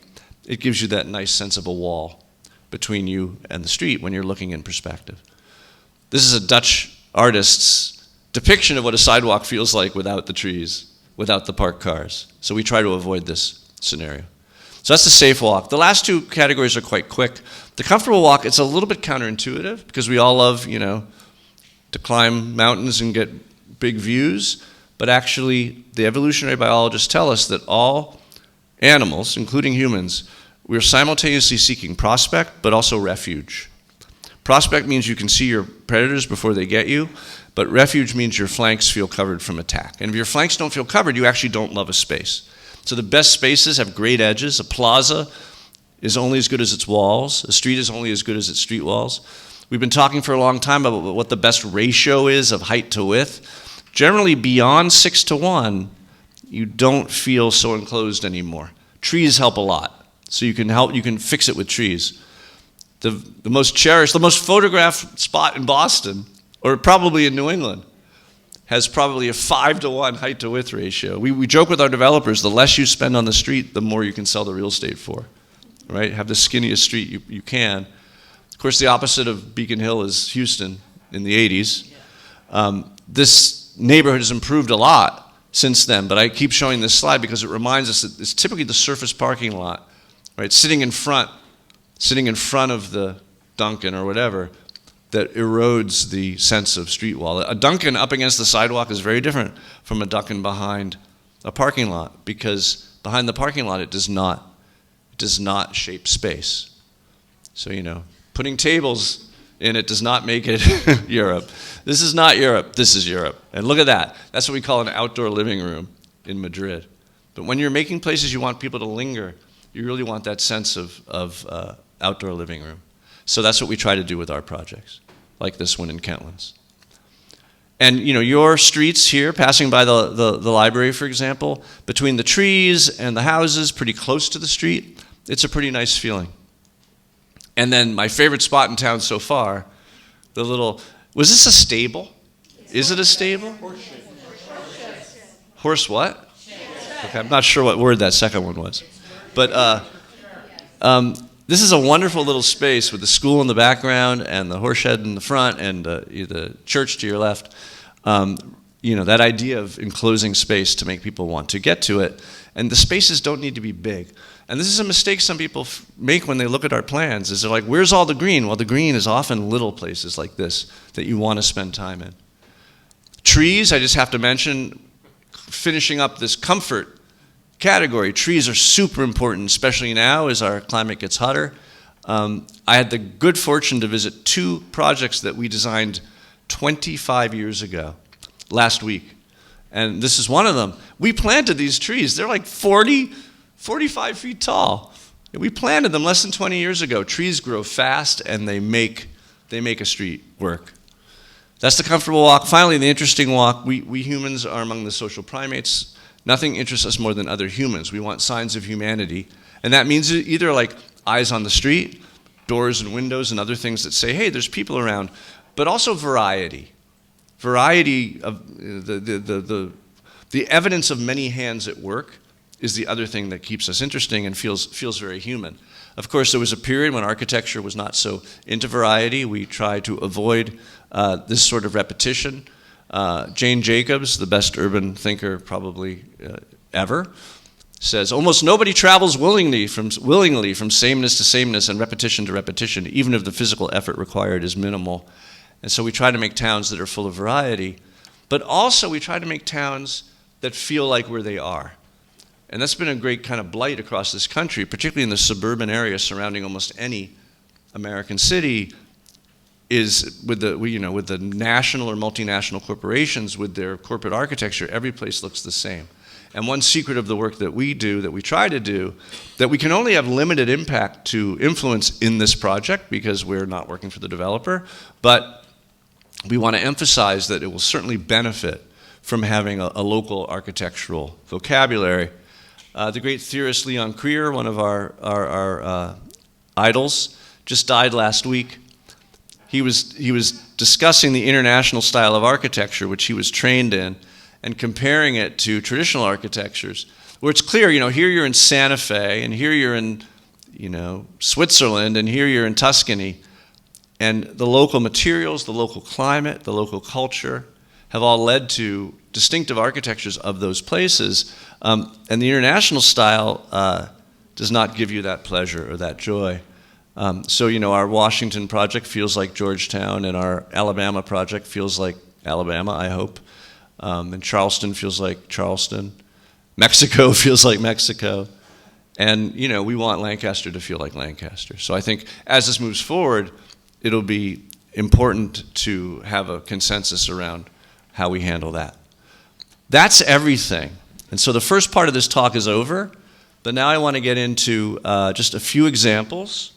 S4: it gives you that nice sense of a wall between you and the street when you're looking in perspective. This is a Dutch artist's depiction of what a sidewalk feels like without the trees, without the parked cars. So we try to avoid this scenario. So that's the safe walk. The last two categories are quite quick. The comfortable walk, it's a little bit counterintuitive because we all love, to climb mountains and get big views, but actually the evolutionary biologists tell us that all animals, including humans, we're simultaneously seeking prospect but also refuge. Prospect means you can see your predators before they get you, but refuge means your flanks feel covered from attack. And if your flanks don't feel covered, you actually don't love a space. So the best spaces have great edges. A plaza is only as good as its walls. A street is only as good as its street walls. We've been talking for a long time about what the best ratio is of height to width. Generally, beyond 6:1, you don't feel so enclosed anymore. Trees help a lot. So you can fix it with trees. The most cherished, the most photographed spot in Boston, or probably in New England, has probably a 5:1 height to width ratio. We joke with our developers, the less you spend on the street, the more you can sell the real estate for, right? Have the skinniest street you can. Of course, the opposite of Beacon Hill is Houston in the 80s. This neighborhood has improved a lot since then, but I keep showing this slide because it reminds us that it's typically the surface parking lot, right? Sitting in front of the Dunkin' or whatever, that erodes the sense of street wall. A Dunkin' up against the sidewalk is very different from a Dunkin' behind a parking lot, because behind the parking lot it does not shape space. So putting tables in it does not make it Europe. This is not Europe, this is Europe. And look at that. That's what we call an outdoor living room in Madrid. But when you're making places you want people to linger, you really want that sense of outdoor living room. So that's what we try to do with our projects, like this one in Kentlands. And your streets here, passing by the library, for example, between the trees and the houses, pretty close to the street, it's a pretty nice feeling. And then my favorite spot in town so far, was this a stable? Is it a stable? Horse what? Okay, I'm not sure what word that second one was. But this is a wonderful little space with the school in the background and the horse shed in the front and the church to your left. That idea of enclosing space to make people want to get to it. And the spaces don't need to be big. And this is a mistake some people make when they look at our plans, is they're like, where's all the green? Well, the green is often little places like this that you want to spend time in. Trees, I just have to mention, finishing up this comfort category. Trees are super important, especially now as our climate gets hotter. I had the good fortune to visit two projects that we designed 25 years ago, last week. And this is one of them. We planted these trees. They're like 45 feet tall. We planted them less than 20 years ago. Trees grow fast and they make a street work. That's the comfortable walk. Finally, the interesting walk. We humans are among the social primates. Nothing interests us more than other humans. We want signs of humanity. And that means either like eyes on the street, doors and windows and other things that say, hey, there's people around, but also variety. Variety of the evidence of many hands at work is the other thing that keeps us interesting and feels very human. Of course, there was a period when architecture was not so into variety. We tried to avoid this sort of repetition. Jane Jacobs, the best urban thinker probably ever, says, almost nobody travels willingly from sameness to sameness and repetition to repetition, even if the physical effort required is minimal. And so we try to make towns that are full of variety, but also we try to make towns that feel like where they are. And that's been a great kind of blight across this country, particularly in the suburban area surrounding almost any American city, is with the national or multinational corporations, with their corporate architecture, every place looks the same. And one secret of the work that we do, that we try to do, that we can only have limited impact to influence in this project because we're not working for the developer, but we want to emphasize that it will certainly benefit from having a local architectural vocabulary. The great theorist Leon Krier, one of our idols, just died last week. He was discussing the international style of architecture, which he was trained in, and comparing it to traditional architectures, where it's clear, here you're in Santa Fe, and here you're in, Switzerland, and here you're in Tuscany, and the local materials, the local climate, the local culture have all led to distinctive architectures of those places, and the international style does not give you that pleasure or that joy. So, our Washington project feels like Georgetown, and our Alabama project feels like Alabama, I hope. And Charleston feels like Charleston. Mexico feels like Mexico. And, we want Lancaster to feel like Lancaster. So I think as this moves forward, it'll be important to have a consensus around how we handle that. That's everything. And so the first part of this talk is over, but now I want to get into just a few examples,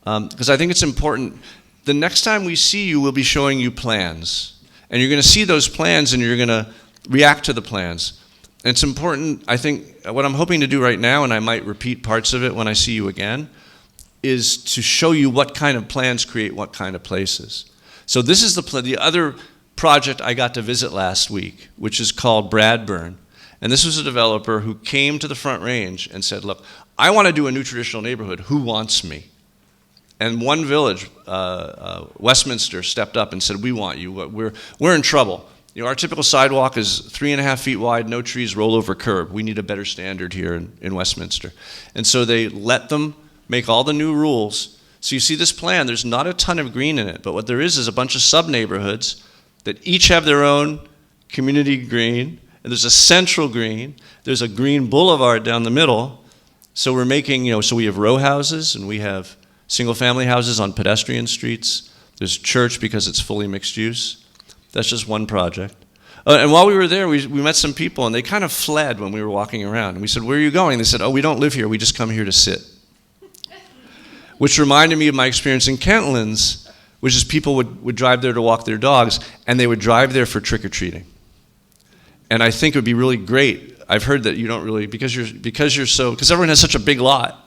S4: because I think it's important. The next time we see you, we'll be showing you plans. And you're going to see those plans and you're going to react to the plans. And it's important, I think, what I'm hoping to do right now, and I might repeat parts of it when I see you again, is to show you what kind of plans create what kind of places. So this is the other project I got to visit last week, which is called Bradburn. And this was a developer who came to the Front Range and said, look, I want to do a new traditional neighborhood. Who wants me? And one village, Westminster, stepped up and said, we want you. We're in trouble. Our typical sidewalk is 3.5 feet wide, no trees, roll over curb. We need a better standard here in Westminster. And so they let them make all the new rules. So you see this plan, there's not a ton of green in it, but what there is a bunch of sub-neighborhoods that each have their own community green, and there's a central green, there's a green boulevard down the middle. So we're making, so we have row houses, and we have single-family houses on pedestrian streets. There's church because it's fully mixed use. That's just one project. And while we were there, we met some people, and they kind of fled when we were walking around. And we said, where are you going? They said, oh, we don't live here. We just come here to sit. Which reminded me of my experience in Kentlands, which is people would drive there to walk their dogs, and they would drive there for trick-or-treating. And I think it would be really great. I've heard that you don't really, because everyone has such a big lot.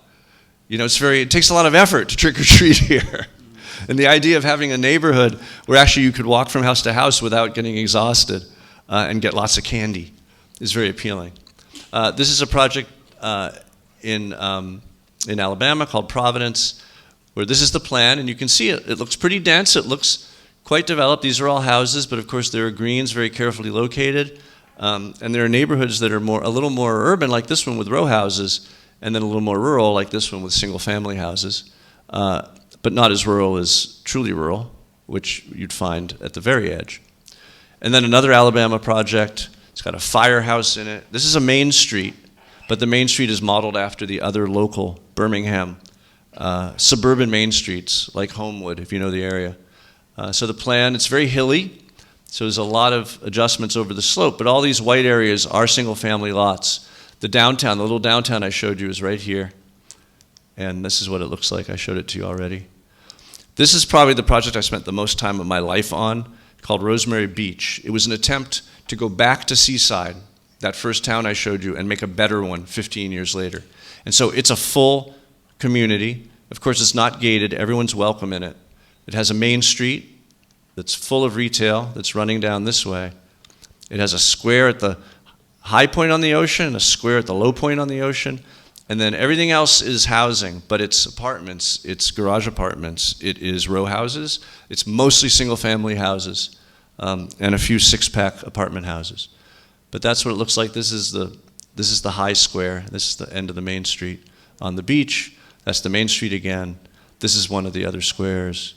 S4: It takes a lot of effort to trick-or-treat here. And the idea of having a neighborhood where actually you could walk from house to house without getting exhausted and get lots of candy is very appealing. This is a project in Alabama called Providence, where this is the plan, and you can see it. It looks pretty dense. It looks quite developed. These are all houses, but of course there are greens very carefully located. And there are neighborhoods that are a little more urban, like this one with row houses, and then a little more rural, like this one with single-family houses, but not as rural as truly rural, which you'd find at the very edge. And then another Alabama project, it's got a firehouse in it. This is a main street, but the main street is modeled after the other local Birmingham suburban main streets, like Homewood, if you know the area. So the plan, it's very hilly, so there's a lot of adjustments over the slope, but all these white areas are single-family lots. The downtown, the little downtown I showed you is right here. And this is what it looks like. I showed it to you already. This is probably the project I spent the most time of my life on, called Rosemary Beach. It was an attempt to go back to Seaside, that first town I showed you, and make a better one 15 years later. And so it's a full community. Of course, it's not gated. Everyone's welcome in it. It has a main street that's full of retail that's running down this way. It has a square at the high point on the ocean, a square at the low point on the ocean, and then everything else is housing, but it's apartments, it's garage apartments, it is row houses, it's mostly single-family houses, and a few six-pack apartment houses. But that's what it looks like. This is the high square. This is the end of the main street. On the beach, that's the main street again. This is one of the other squares.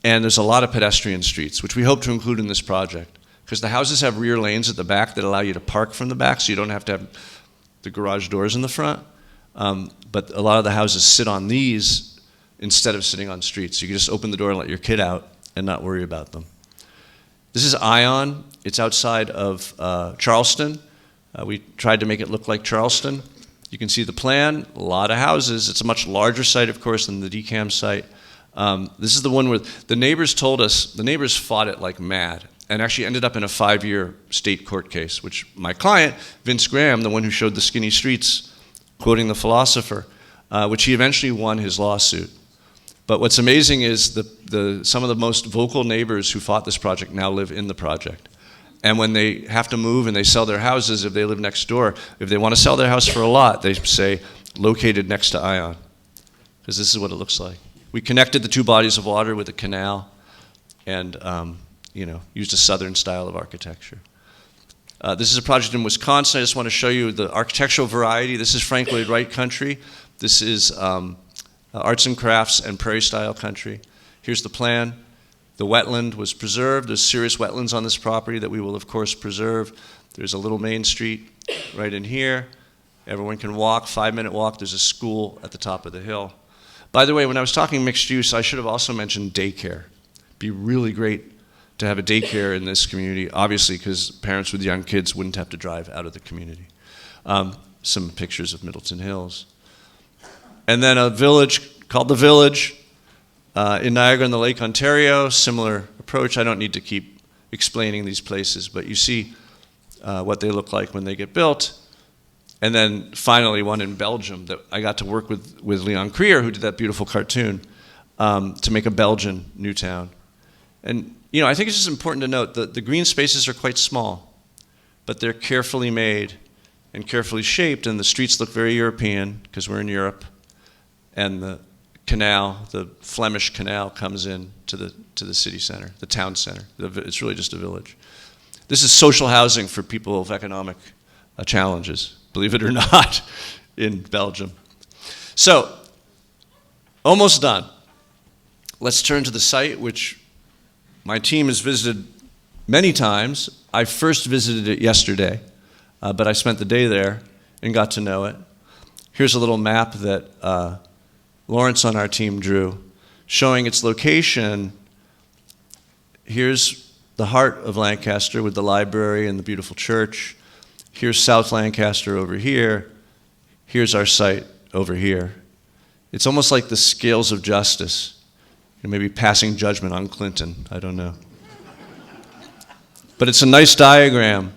S4: And there's a lot of pedestrian streets, which we hope to include in this project, because the houses have rear lanes at the back that allow you to park from the back, so you don't have to have the garage doors in the front. But a lot of the houses sit on these instead of sitting on streets. So you can just open the door and let your kid out and not worry about them. This is Ion. It's outside of Charleston. We tried to make it look like Charleston. You can see the plan, a lot of houses. It's a much larger site, of course, than the DCAMM site. This is the one where the neighbors told us, the neighbors fought it like mad and actually ended up in a 5-year state court case, which my client, Vince Graham, the one who showed the skinny streets, quoting the philosopher, which he eventually won his lawsuit. But what's amazing is some of the most vocal neighbors who fought this project now live in the project. And when they have to move and they sell their houses, if they live next door, if they want to sell their house for a lot, they say, located next to Ion, because this is what it looks like. We connected the two bodies of water with a canal and used a southern style of architecture. This is a project in Wisconsin. I just want to show you the architectural variety. This is Frank Lloyd Wright country. This is arts and crafts and prairie style country. Here's the plan. The wetland was preserved. There's serious wetlands on this property that we will, of course, preserve. There's a little main street right in here. Everyone can walk, 5-minute walk. There's a school at the top of the hill. By the way, when I was talking mixed use, I should have also mentioned daycare. It'd be really great to have a daycare in this community, obviously, because parents with young kids wouldn't have to drive out of the community. Some pictures of Middleton Hills. And then a village called The Village in Niagara-on-the-Lake, Ontario. Similar approach. I don't need to keep explaining these places, but you see what they look like when they get built. And then finally one in Belgium that I got to work with Leon Creer, who did that beautiful cartoon, to make a Belgian new town. And I think it's just important to note that the green spaces are quite small, but they're carefully made and carefully shaped, and the streets look very European because we're in Europe. And the canal, the Flemish canal, comes in to the city center, the town center. It's really just a village. This is social housing for people of economic challenges, believe it or not, in Belgium. So, almost done. Let's turn to the site, which my team has visited many times. I first visited it yesterday, but I spent the day there and got to know it. Here's a little map that Lawrence on our team drew, showing its location. Here's the heart of Lancaster with the library and the beautiful church. Here's South Lancaster over here. Here's our site over here. It's almost like the scales of justice. Maybe passing judgment on Clinton, I don't know. But it's a nice diagram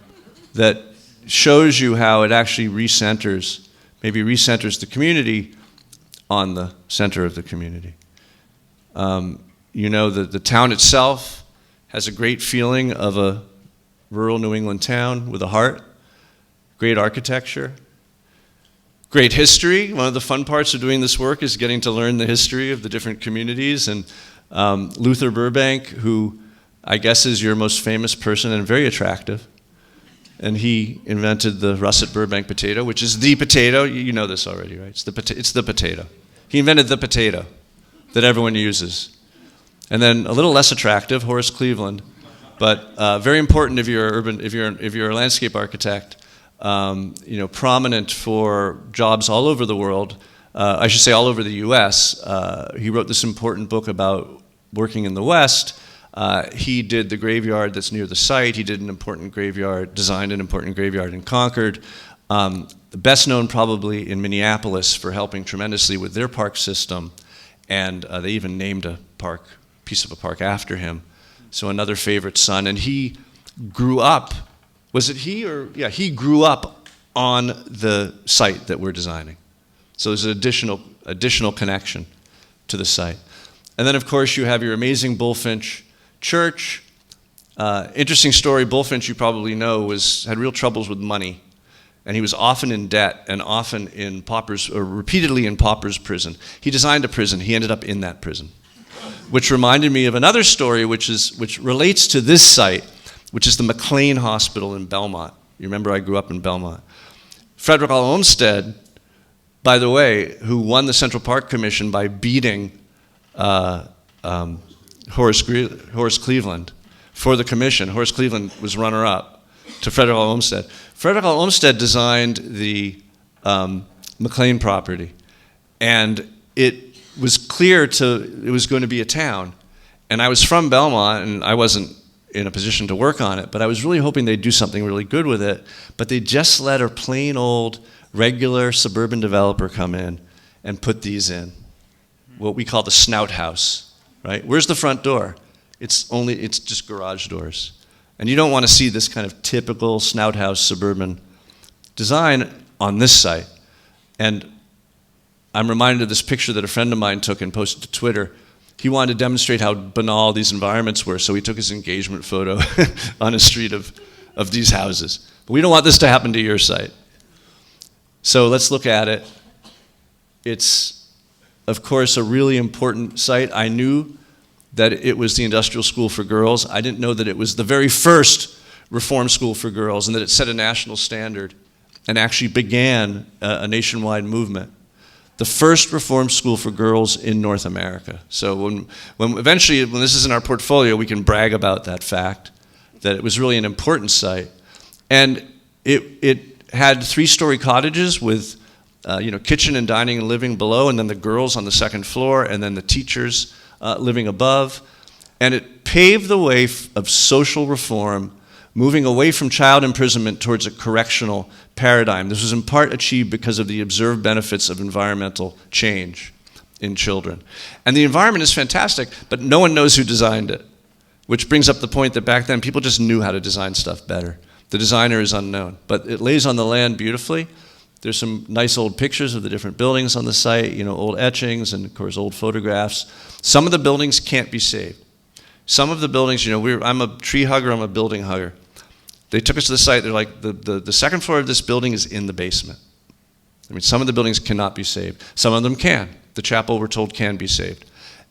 S4: that shows you how it actually recenters the community on the center of the community. The town itself has a great feeling of a rural New England town with a heart, great architecture, great history. One of the fun parts of doing this work is getting to learn the history of the different communities. And Luther Burbank, who I guess is your most famous person and very attractive, and he invented the russet Burbank potato, which is the potato. You know this already, right? It's the potato. He invented the potato that everyone uses. And then a little less attractive, Horace Cleveland, but very important if you're a landscape architect. Prominent for jobs all over the world. I should say all over the U.S. He wrote this important book about working in the West. He did the graveyard that's near the site. He did designed an important graveyard in Concord. The best known probably in Minneapolis for helping tremendously with their park system. And they even named a piece of a park after him. So another favorite son. And he grew up. Was it he or? Yeah, he grew up on the site that we're designing. So there's an additional connection to the site. And then, of course, you have your amazing Bullfinch Church. Interesting story, Bullfinch, you probably know, had real troubles with money. And he was often in debt and often in repeatedly in pauper's prison. He designed a prison. He ended up in that prison. Which reminded me of another story which relates to this site, which is the McLean Hospital in Belmont. You remember I grew up in Belmont. Frederick Law Olmsted, by the way, who won the Central Park Commission by beating Horace Cleveland for the commission. Horace Cleveland was runner-up to Frederick Law Olmsted. Frederick Law Olmsted designed the McLean property, and it was clear it was going to be a town. And I was from Belmont, and I wasn't in a position to work on it, but I was really hoping they'd do something really good with it. But they just let a plain old regular suburban developer come in and put these in, what we call the snout house, right? Where's the front door? It's just garage doors. And you don't want to see this kind of typical snout house suburban design on this site. And I'm reminded of this picture that a friend of mine took and posted to Twitter. He wanted to demonstrate how banal these environments were, so he took his engagement photo on a street of these houses. But we don't want this to happen to your site. So let's look at it. It's, of course, a really important site. I knew that it was the industrial school for girls. I didn't know that it was the very first reform school for girls and that it set a national standard and actually began a nationwide movement. The first reform school for girls in North America. So when eventually, when this is in our portfolio, we can brag about that fact, that it was really an important site. And it had 3-story cottages with kitchen and dining and living below, and then the girls on the second floor, and then the teachers living above. And it paved the way of social reform, moving away from child imprisonment towards a correctional paradigm. This was in part achieved because of the observed benefits of environmental change in children. And the environment is fantastic, but no one knows who designed it, which brings up the point that back then people just knew how to design stuff better. The designer is unknown, but it lays on the land beautifully. There's some nice old pictures of the different buildings on the site, old etchings and, of course, old photographs. Some of the buildings can't be saved. Some of the buildings, I'm a tree hugger, I'm a building hugger. They took us to the site, they're like, the second floor of this building is in the basement. I mean, some of the buildings cannot be saved. Some of them can. The chapel, we're told, can be saved.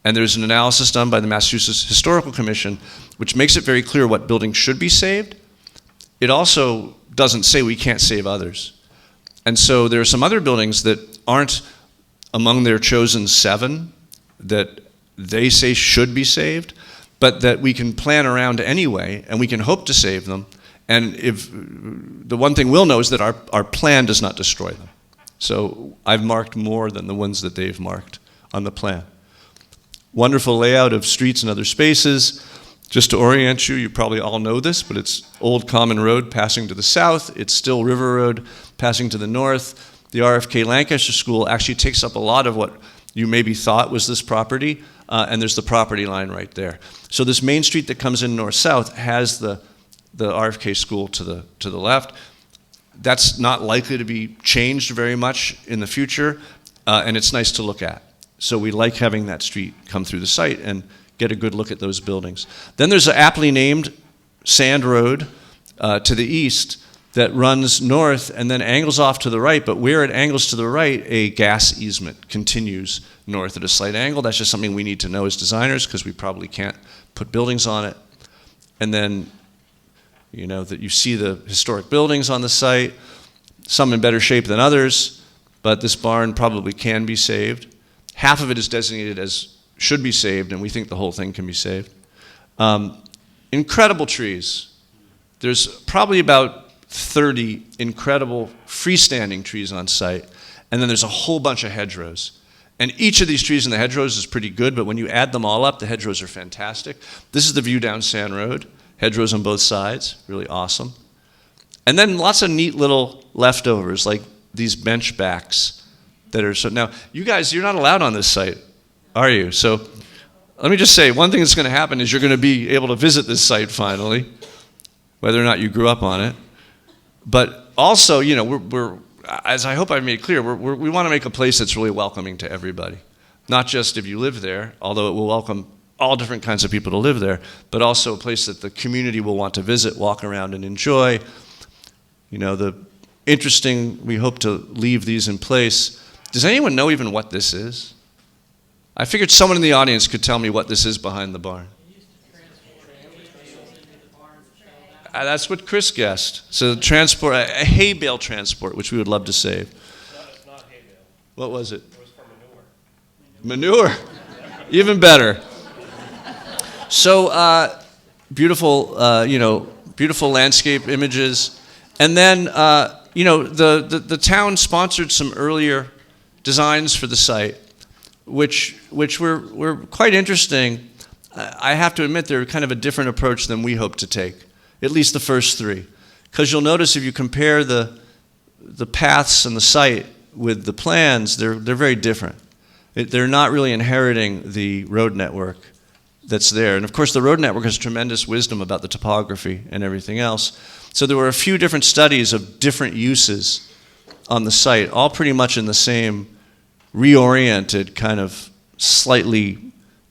S4: And there's an analysis done by the Massachusetts Historical Commission, which makes it very clear what buildings should be saved. It also doesn't say we can't save others. And so there are some other buildings that aren't among their chosen 7 that they say should be saved, but that we can plan around anyway, and we can hope to save them. And if the one thing we'll know is that our plan does not destroy them. So I've marked more than the ones that they've marked on the plan. Wonderful layout of streets and other spaces. Just to orient you, you probably all know this, but it's Old Common Road passing to the south. It's still River Road passing to the north. The RFK Lancaster School actually takes up a lot of what you maybe thought was this property, and there's the property line right there. So this main street that comes in north-south has the RFK School to the left. That's not likely to be changed very much in the future, and it's nice to look at. So we like having that street come through the site and get a good look at those buildings. Then there's an aptly named Sand Road to the east that runs north and then angles off to the right, but where it angles to the right, a gas easement continues north at a slight angle. That's just something we need to know as designers because we probably can't put buildings on it. And then, that you see the historic buildings on the site, some in better shape than others, but this barn probably can be saved. Half of it is designated as should be saved, and we think the whole thing can be saved. Incredible trees. There's probably about 30 incredible freestanding trees on site, and then there's a whole bunch of hedgerows. And each of these trees in the hedgerows is pretty good, but when you add them all up, the hedgerows are fantastic. This is the view down Sand Road. Hedgerows on both sides, really awesome. And then lots of neat little leftovers, like these bench backs that are so. Now, you guys, you're not allowed on this site, are you? So let me just say, one thing that's going to happen is you're going to be able to visit this site finally, whether or not you grew up on it. But also, we're as I hope I made clear, we want to make a place that's really welcoming to everybody. Not just if you live there, although it will welcome all different kinds of people to live there, but also a place that the community will want to visit, walk around, and enjoy. We hope to leave these in place. Does anyone know even what this is? I figured someone in the audience could tell me what this is behind the barn. That's what Chris guessed. So transport, a hay bale transport, which we would love to save.
S1: No, it's not hay bale.
S4: What was it?
S1: It was for manure.
S4: Manure. Even better. So beautiful, beautiful landscape images. And then, the town sponsored some earlier designs for the site, which were quite interesting. I have to admit they're kind of a different approach than we hope to take, at least the first three. Because you'll notice if you compare the paths and the site with the plans, they're very different. They're not really inheriting the road network that's there. And of course, the road network has tremendous wisdom about the topography and everything else. So there were a few different studies of different uses on the site, all pretty much in the same reoriented kind of slightly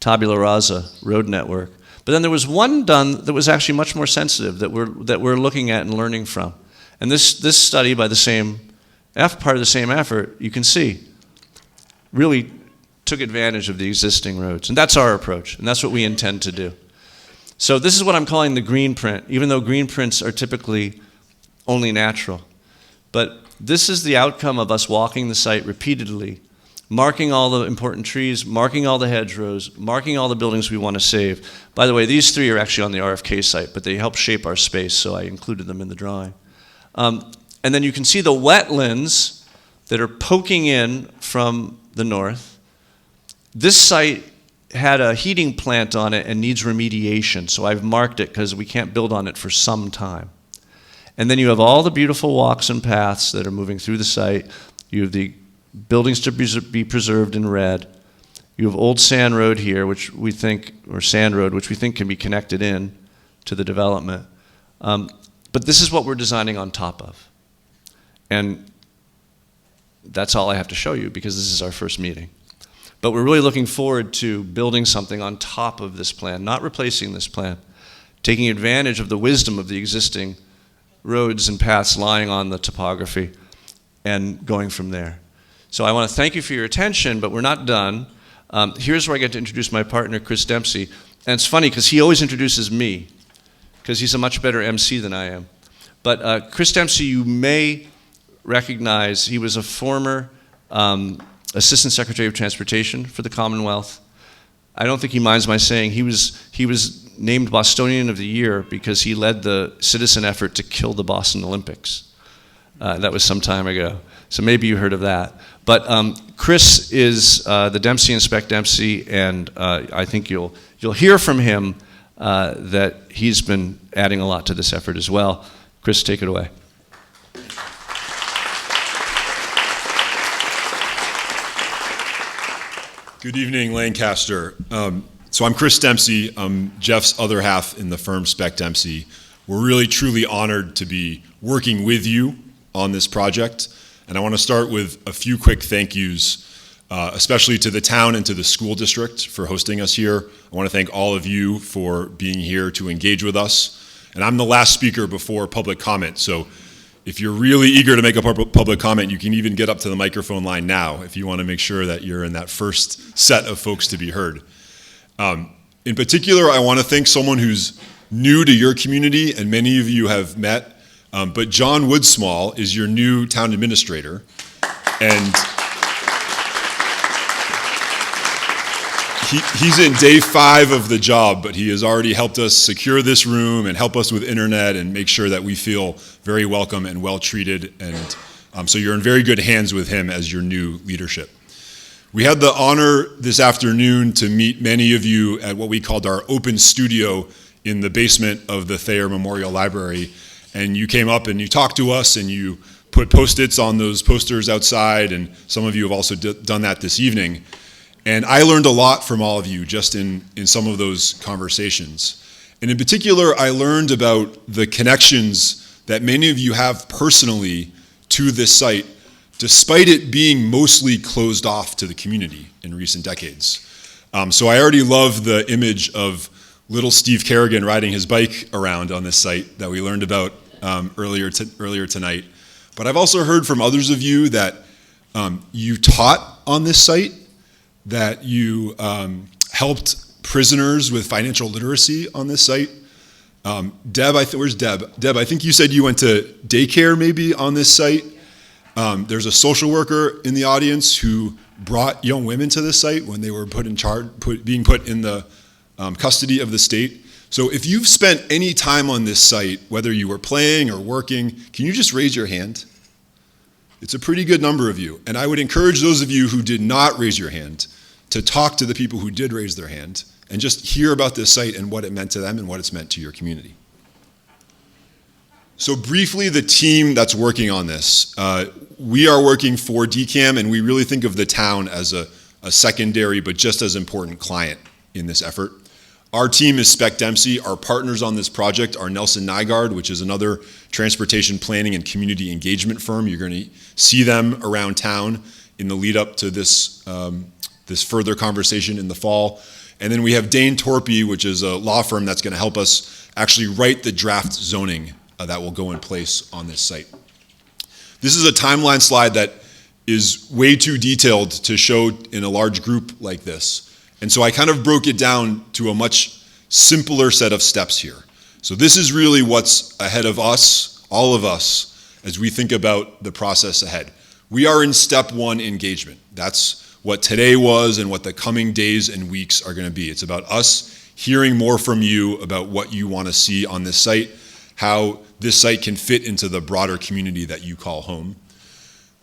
S4: tabula rasa road network. But then there was one done that was actually much more sensitive that we're looking at and learning from. And this study by the same part of the same effort, you can see, really took advantage of the existing roads. And that's our approach, and that's what we intend to do. So this is what I'm calling the green print, even though green prints are typically only natural. But this is the outcome of us walking the site repeatedly, marking all the important trees, marking all the hedgerows, marking all the buildings we want to save. By the way, these three are actually on the RFK site, but they help shape our space, so I included them in the drawing. And then you can see the wetlands that are poking in from the north. This site had a heating plant on it and needs remediation, so I've marked it because we can't build on it for some time. And then you have all the beautiful walks and paths that are moving through the site. You have the buildings to be preserved in red. You have Old Sand Road here, which we think, or Sand Road, which we think can be connected in to the development. But this is what we're designing on top of. And that's all I have to show you because this is our first meeting. But we're really looking forward to building something on top of this plan, not replacing this plan, taking advantage of the wisdom of the existing roads and paths lying on the topography and going from there. So I want to thank you for your attention, but we're not done. Here's where I get to introduce my partner, Chris Dempsey. And it's funny because he always introduces me because he's a much better MC than I am. But Chris Dempsey, you may recognize, he was a former Assistant Secretary of Transportation for the Commonwealth. I don't think he minds my saying he was named Bostonian of the Year because he led the citizen effort to kill the Boston Olympics. That was some time ago. So maybe you heard of that. But Chris is the Dempsey and Speck Dempsey, and I think you'll hear from him that he's been adding a lot to this effort as well. Chris, take it away.
S5: Good evening, Lancaster. So I'm Chris Dempsey. I'm Jeff's other half in the firm Speck Dempsey. We're really, truly honored to be working with you on this project. And I want to start with a few quick thank yous, especially to the town and to the school district for hosting us here. I want to thank all of you for being here to engage with us. And I'm the last speaker before public comment, so if you're really eager to make a public comment, you can even get up to the microphone line now if you want to make sure that you're in that first set of folks to be heard. In particular, I want to thank someone who's new to your community, and many of you have met, but John Woodsmall is your new town administrator. And he's in day 5 of the job, but he has already helped us secure this room and help us with internet and make sure that we feel very welcome and well treated. And so you're in very good hands with him as your new leadership. We had the honor this afternoon to meet many of you at what we called our open studio in the basement of the Thayer Memorial Library. And you came up and you talked to us and you put Post-its on those posters outside, and some of you have also done that this evening. And I learned a lot from all of you just in some of those conversations. And in particular, I learned about the connections that many of you have personally to this site, despite it being mostly closed off to the community in recent decades. So I already love the image of little Steve Kerrigan riding his bike around on this site that we learned about earlier tonight. But I've also heard from others of you that you taught on this site, that you helped prisoners with financial literacy on this site. Deb, where's Deb? Deb, I think you said you went to daycare maybe on this site. There's a social worker in the audience who brought young women to this site when they were being put in the custody of the state. So if you've spent any time on this site, whether you were playing or working, can you just raise your hand? It's a pretty good number of you. And I would encourage those of you who did not raise your hand to talk to the people who did raise their hand and just hear about this site and what it meant to them and what it's meant to your community. So briefly, the team that's working on this, we are working for DCAMM, and we really think of the town as a secondary but just as important client in this effort. Our team is Speck Dempsey. Our partners on this project are Nelson Nygaard, which is another transportation planning and community engagement firm. You're going to see them around town in the lead up to this, this further conversation in the fall. And then we have Dane Torpy, which is a law firm that's going to help us actually write the draft zoning that will go in place on this site. This is a timeline slide that is way too detailed to show in a large group like this. And so I kind of broke it down to a much simpler set of steps here. So this is really what's ahead of us, all of us, as we think about the process ahead. We are in step one engagement. That's what today was and what the coming days and weeks are going to be. It's about us hearing more from you about what you want to see on this site, how this site can fit into the broader community that you call home.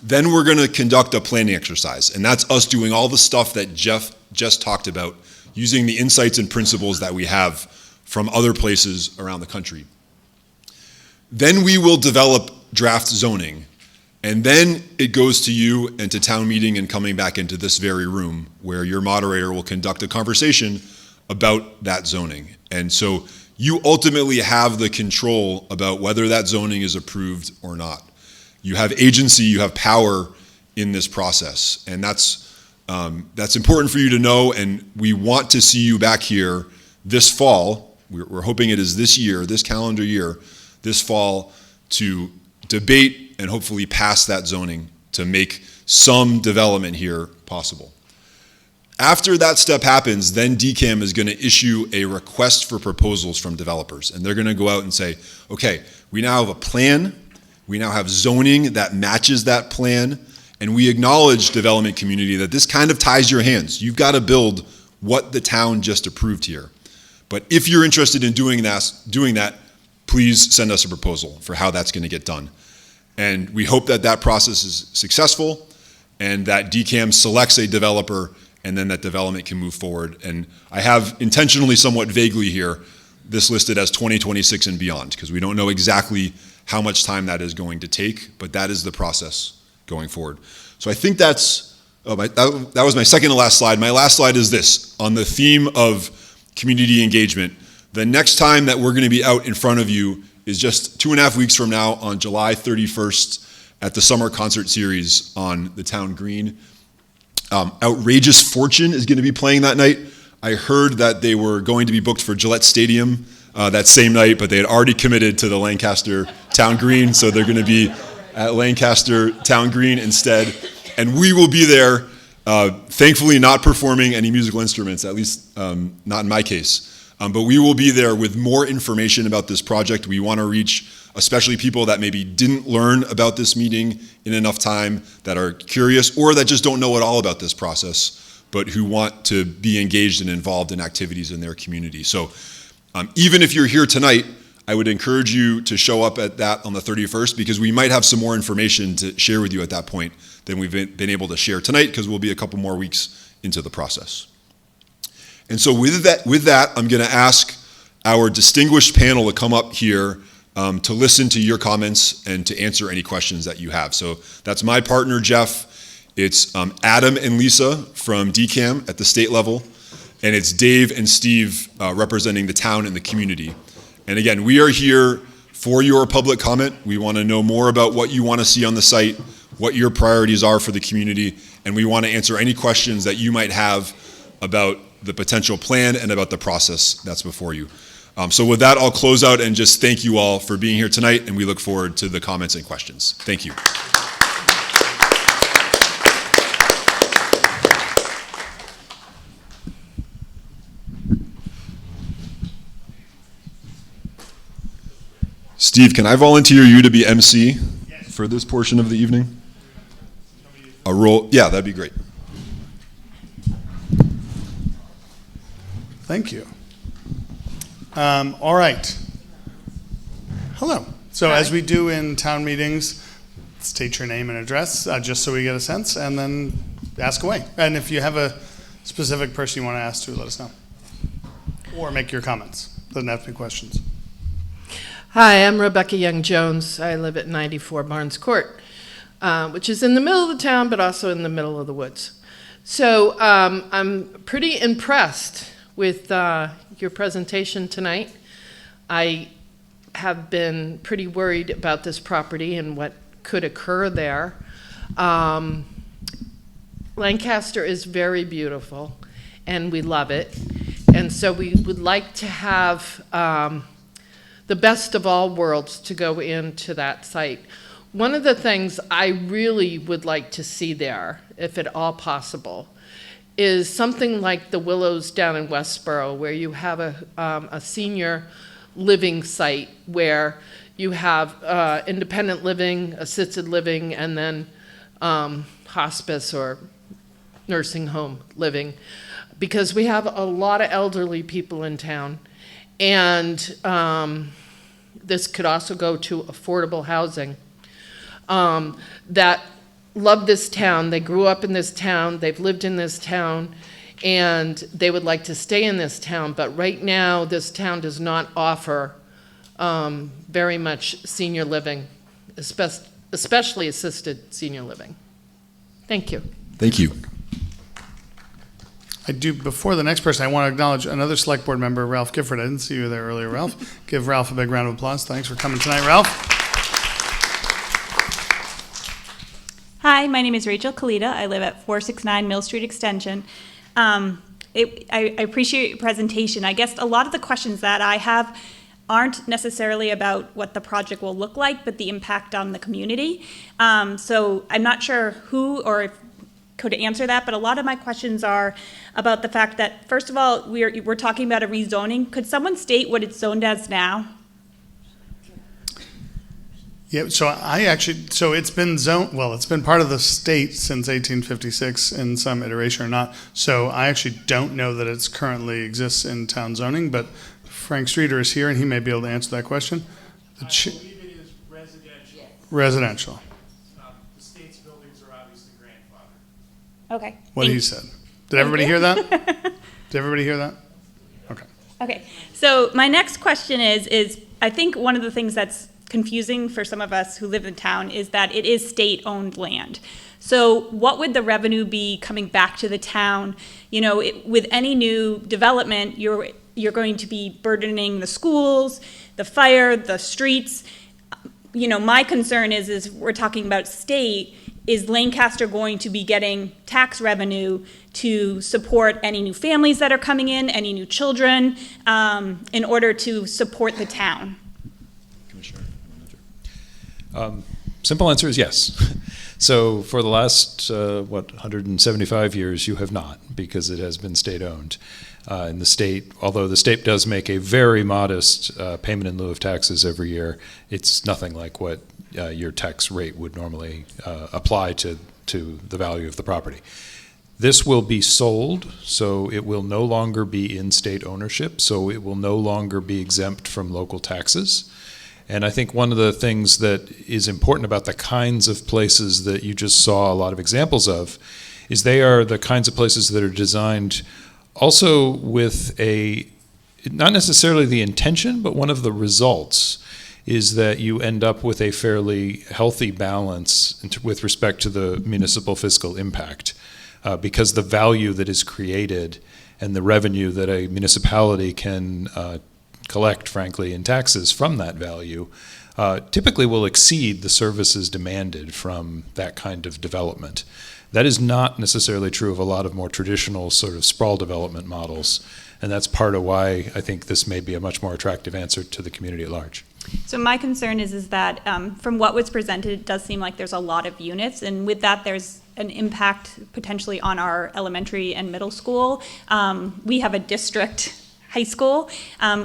S5: Then we're going to conduct a planning exercise, and that's us doing all the stuff that Jeff just talked about, using the insights and principles that we have from other places around the country. Then we will develop draft zoning, and then it goes to you and to town meeting and coming back into this very room where your moderator will conduct a conversation about that zoning. And so you ultimately have the control about whether that zoning is approved or not. You have agency, you have power in this process, and that's important for you to know, and we want to see you back here this fall. We're hoping it is this year, this calendar year, this fall, to debate and hopefully pass that zoning to make some development here possible. After that step happens, then DCAMM is going to issue a request for proposals from developers, and they're going to go out and say, okay, we now have a plan, we now have zoning that matches that plan, and we acknowledge, development community, that this kind of ties your hands. You've got to build what the town just approved here. But if you're interested in doing that, please send us a proposal for how that's going to get done. And we hope that that process is successful and that DCAMM selects a developer and then that development can move forward. And I have intentionally somewhat vaguely here this listed as 2026 and beyond, because we don't know exactly how much time that is going to take, but that is the process going forward. So I think that was my second to last slide. My last slide is this, on the theme of community engagement. The next time that we're going to be out in front of you is just 2.5 weeks from now on July 31st at the summer concert series on the town green. Outrageous Fortune is going to be playing that night. I heard that they were going to be booked for Gillette Stadium that same night, but they had already committed to the Lancaster Town Green, so they're going to be at Lancaster Town Green instead. And we will be there, thankfully not performing any musical instruments, at least not in my case. But we will be there with more information about this project. We want to reach especially people that maybe didn't learn about this meeting in enough time, that are curious, or that just don't know at all about this process, but who want to be engaged and involved in activities in their community. So even if you're here tonight, I would encourage you to show up at that on the 31st, because we might have some more information to share with you at that point than we've been able to share tonight, because we'll be a couple more weeks into the process. And so with that, I'm going to ask our distinguished panel to come up here to listen to your comments and to answer any questions that you have. So that's my partner, Jeff. It's Adam and Lisa from DCAMM at the state level, and it's Dave and Steve representing the town and the community. And again, we are here for your public comment. We want to know more about what you want to see on the site, what your priorities are for the community, and we want to answer any questions that you might have about the potential plan and about the process that's before you. So with that, I'll close out and just thank you all for being here tonight, and we look forward to the comments and questions. Thank you. Steve, can I volunteer you to be MC for this portion of the evening? A role, yeah, that'd be great.
S2: Thank you. All right. Hello. So as we do in town meetings, state your name and address, just so we get a sense, and then ask away. And if you have a specific person you want to ask to, let us know. or make your comments. Doesn't have to be questions.
S6: Hi, I'm Rebecca Young-Jones. I live at 94 Barnes Court, which is in the middle of the town, but also in the middle of the woods. So I'm pretty impressed with your presentation tonight. I have been pretty worried about this property and what could occur there. Lancaster is very beautiful, and we love it. And so we would like to have the best of all worlds to go into that site. One of the things I really would like to see there, if at all possible, is something like the Willows down in Westboro, where you have a senior living site where you have independent living, assisted living, and then hospice or nursing home living, because we have a lot of elderly people in town, and this could also go to affordable housing, that love this town. They grew up in this town, they've lived in this town, and they would like to stay in this town, but right now this town does not offer very much senior living, especially assisted senior living. Thank you.
S5: Thank you.
S2: I do, before the next person, I want to acknowledge another select board member, Ralph Gifford. I didn't see you there earlier, Ralph. Give Ralph a big round of applause. Thanks for coming tonight, Ralph.
S7: Hi, my name is Rachel Kalita. I live at 469 Mill Street Extension. I appreciate your presentation. I guess a lot of the questions that I have aren't necessarily about what the project will look like, but the impact on the community. So I'm not sure who or if could answer that, but a lot of my questions are about the fact that, first of all, we're talking about a rezoning. Could someone state what it's zoned as now?
S2: Yeah, so it's been zoned, well, it's been part of the state since 1856 in some iteration or not. So I actually don't know that it's currently exists in town zoning, but Frank Streeter is here and he may be able to answer that question.
S8: I believe it is residential.
S2: Residential.
S8: The state's buildings are obviously grandfathered.
S7: Okay.
S2: What he said. Did everybody hear that? Did everybody hear that? Okay.
S7: Okay. So my next question is I think one of the things that's confusing for some of us who live in town is that it is state-owned land. So what would the revenue be coming back to the town? You know, with any new development, you're going to be burdening the schools, the fire, the streets. You know, my concern is we're talking about state. Is Lancaster going to be getting tax revenue to support any new families that are coming in, any new children, in order to support the town?
S3: Simple answer is yes. So for the last, 175 years, you have not, because it has been state-owned. In the state, although the state does make a very modest payment in lieu of taxes every year, it's nothing like what your tax rate would normally apply to the value of the property. This will be sold, so it will no longer be in state ownership, so it will no longer be exempt from local taxes. And I think one of the things that is important about the kinds of places that you just saw a lot of examples of is they are the kinds of places that are designed also with not necessarily the intention, but one of the results is that you end up with a fairly healthy balance with respect to the municipal fiscal impact, because the value that is created and the revenue that a municipality can collect, frankly, in taxes from that value, typically will exceed the services demanded from that kind of development. That is not necessarily true of a lot of more traditional sort of sprawl development models, and that's part of why I think this may be a much more attractive answer to the community at large.
S7: So my concern is that from what was presented, it does seem like there's a lot of units, and with that there's an impact potentially on our elementary and middle school. We have a district high school.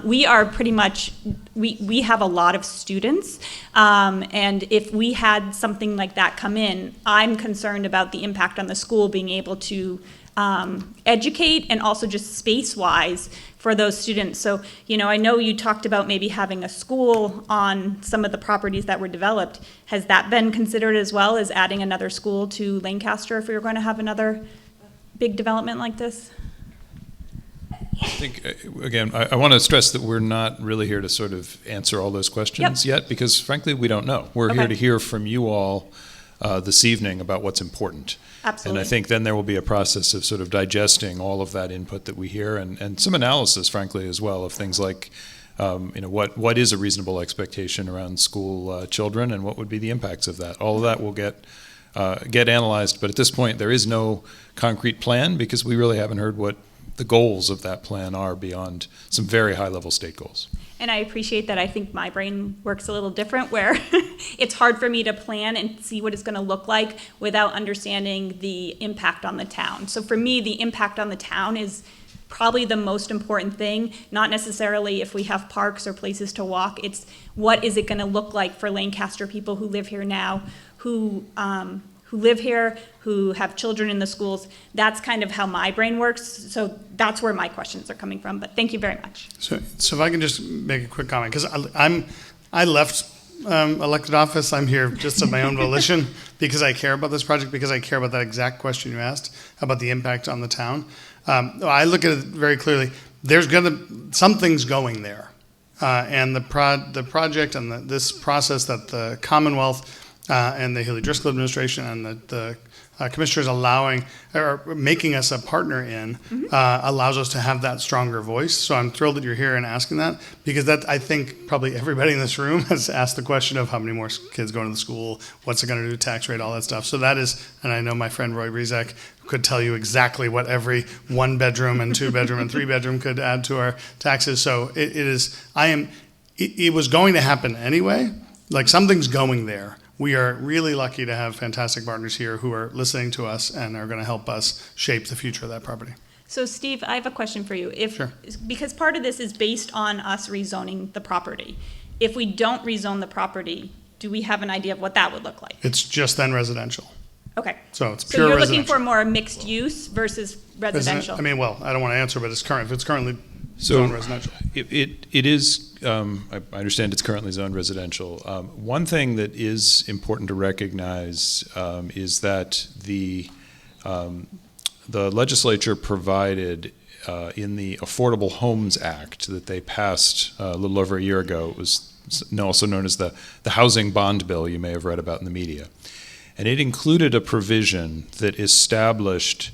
S7: We are pretty much, we have a lot of students, and if we had something like that come in, I'm concerned about the impact on the school being able to educate and also just space-wise for those students. So, you know, I know you talked about maybe having a school on some of the properties that were developed. Has that been considered as well as adding another school to Lancaster if we were going to have another big development like this?
S3: I think, again, I want to stress that we're not really here to sort of answer all those questions yet, because frankly, we don't know. We're here to hear from you all this evening about what's important.
S7: Absolutely.
S3: And I think then there will be a process of sort of digesting all of that input that we hear, and some analysis, frankly, as well, of things like, what is a reasonable expectation around school children, and what would be the impacts of that. All of that will get analyzed, but at this point, there is no concrete plan, because we really haven't heard what the goals of that plan are beyond some very high-level state goals.
S7: And I appreciate that. I think my brain works a little different, where it's hard for me to plan and see what it's going to look like without understanding the impact on the town. So for me, the impact on the town is probably the most important thing, not necessarily if we have parks or places to walk. It's what is it going to look like for Lancaster people who live here now, who live here, who have children in the schools. That's kind of how my brain works. So that's where my questions are coming from. But thank you very much.
S2: So if I can just make a quick comment, because I left elected office. I'm here just of my own volition because I care about this project, because I care about that exact question you asked about the impact on the town. I look at it very clearly. There's something's going there, and the project and this process that the Commonwealth and the Healey Driscoll administration and the commissioners allowing or making us a partner in allows us to have that stronger voice. So I'm thrilled that you're here and asking that, because that, I think probably everybody in this room has asked the question of how many more kids going to the school, what's it going to do, tax rate, all that stuff. So that is, and I know my friend Roy Rizak could tell you exactly what every 1 bedroom and 2 bedroom and 3 bedroom could add to our taxes. So it was going to happen anyway. Like, something's going there. We are really lucky to have fantastic partners here who are listening to us and are going to help us shape the future of that property.
S7: So Steve, I have a question for you.
S2: Sure.
S7: Because part of this is based on us rezoning the property. If we don't rezone the property, do we have an idea of what that would look like?
S2: It's just then residential.
S7: Okay.
S2: So it's
S7: So
S2: pure
S7: you're
S2: residential.
S7: looking for more mixed use versus residential?
S2: I mean, well, I don't want to answer, but it's currently
S3: So
S2: zoned residential.
S3: It is, I understand it's currently zoned residential. One thing that is important to recognize is that the legislature provided in the Affordable Homes Act that they passed a little over a year ago. It was also known as the Housing Bond Bill, you may have read about in the media. And it included a provision that established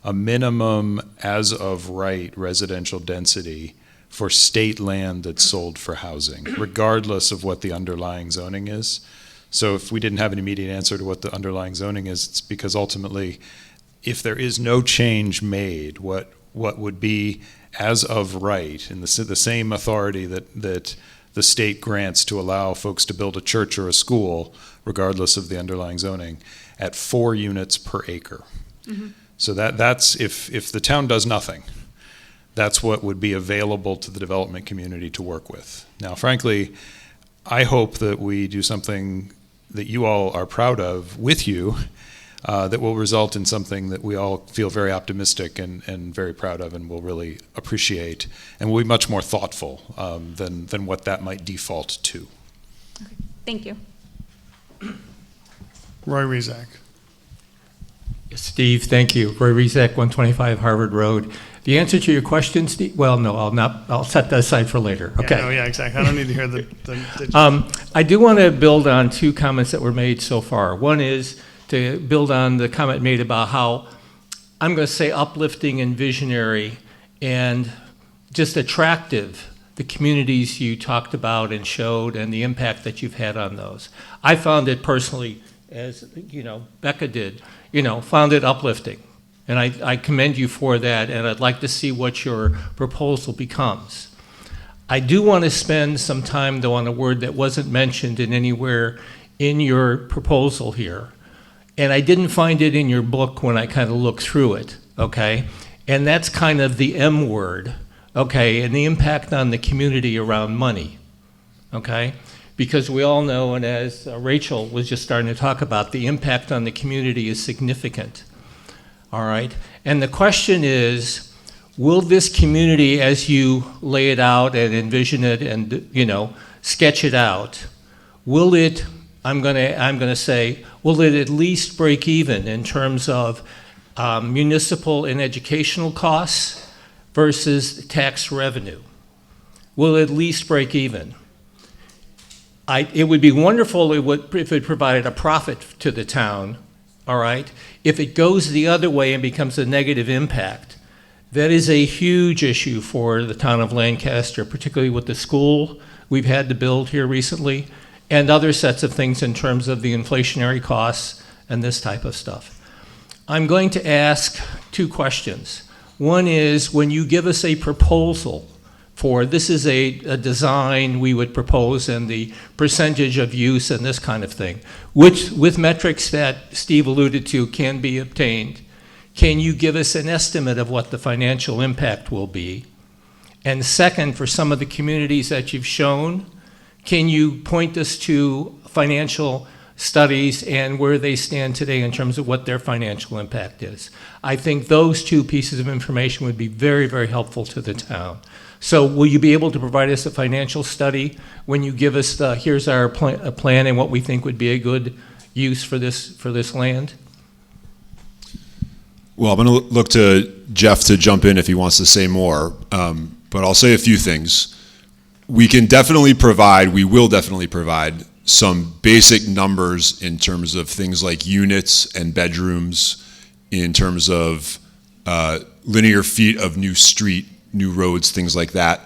S3: a minimum as of right residential density for state land that's sold for housing, regardless of what the underlying zoning is. So if we didn't have an immediate answer to what the underlying zoning is, it's because ultimately, if there is no change made, what would be as of right, in the same authority that the state grants to allow folks to build a church or a school, regardless of the underlying zoning, at 4 units per acre. Mm-hmm. So that's if the town does nothing, that's what would be available to the development community to work with. Now, frankly, I hope that we do something that you all are proud of with you, that will result in something that we all feel very optimistic and very proud of and will really appreciate, and will be much more thoughtful than what that might default to.
S7: Okay. Thank you.
S2: Roy Rizak.
S9: Steve, thank you. Roy Rizak, 125 Harvard Road. The answer to your question, Steve, well, no, I'll set that aside for later. Okay.
S2: Yeah, exactly. I don't need to hear the
S9: I do want to build on 2 comments that were made so far. One is to build on the comment made about how, I'm going to say, uplifting and visionary and just attractive the communities you talked about and showed, and the impact that you've had on those. I found it personally, as Bakke did, found it uplifting. And I commend you for that, and I'd like to see what your proposal becomes. I do want to spend some time, though, on a word that wasn't mentioned in anywhere in your proposal here. And I didn't find it in your book when I kind of looked through it, okay? And that's kind of the M word, okay, and the impact on the community around money, okay? Because we all know, and as Rachel was just starting to talk about, the impact on the community is significant, all right? And the question is, will this community, as you lay it out and envision it and, sketch it out, will it, I'm gonna say, will it at least break even in terms of municipal and educational costs? versus tax revenue. Will at least break even. It would be wonderful if it provided a profit to the town, all right? If it goes the other way and becomes a negative impact, that is a huge issue for the town of Lancaster, particularly with the school we've had to build here recently, and other sets of things in terms of the inflationary costs and this type of stuff. I'm going to ask 2 questions. One is, when you give us a proposal for, this is a design we would propose and the percentage of use and this kind of thing, which with metrics that Steve alluded to can be obtained, can you give us an estimate of what the financial impact will be? And second, for some of the communities that you've shown, can you point us to financial studies and where they stand today in terms of what their financial impact is? I think those 2 pieces of information would be very, very helpful to the town. So will you be able to provide us a financial study when you give us here's our plan and what we think would be a good use for this land?
S5: Well, I'm going to look to Jeff to jump in if he wants to say more, but I'll say a few things. We will definitely provide some basic numbers in terms of things like units and bedrooms, in terms of linear feet of new street, new roads, things like that,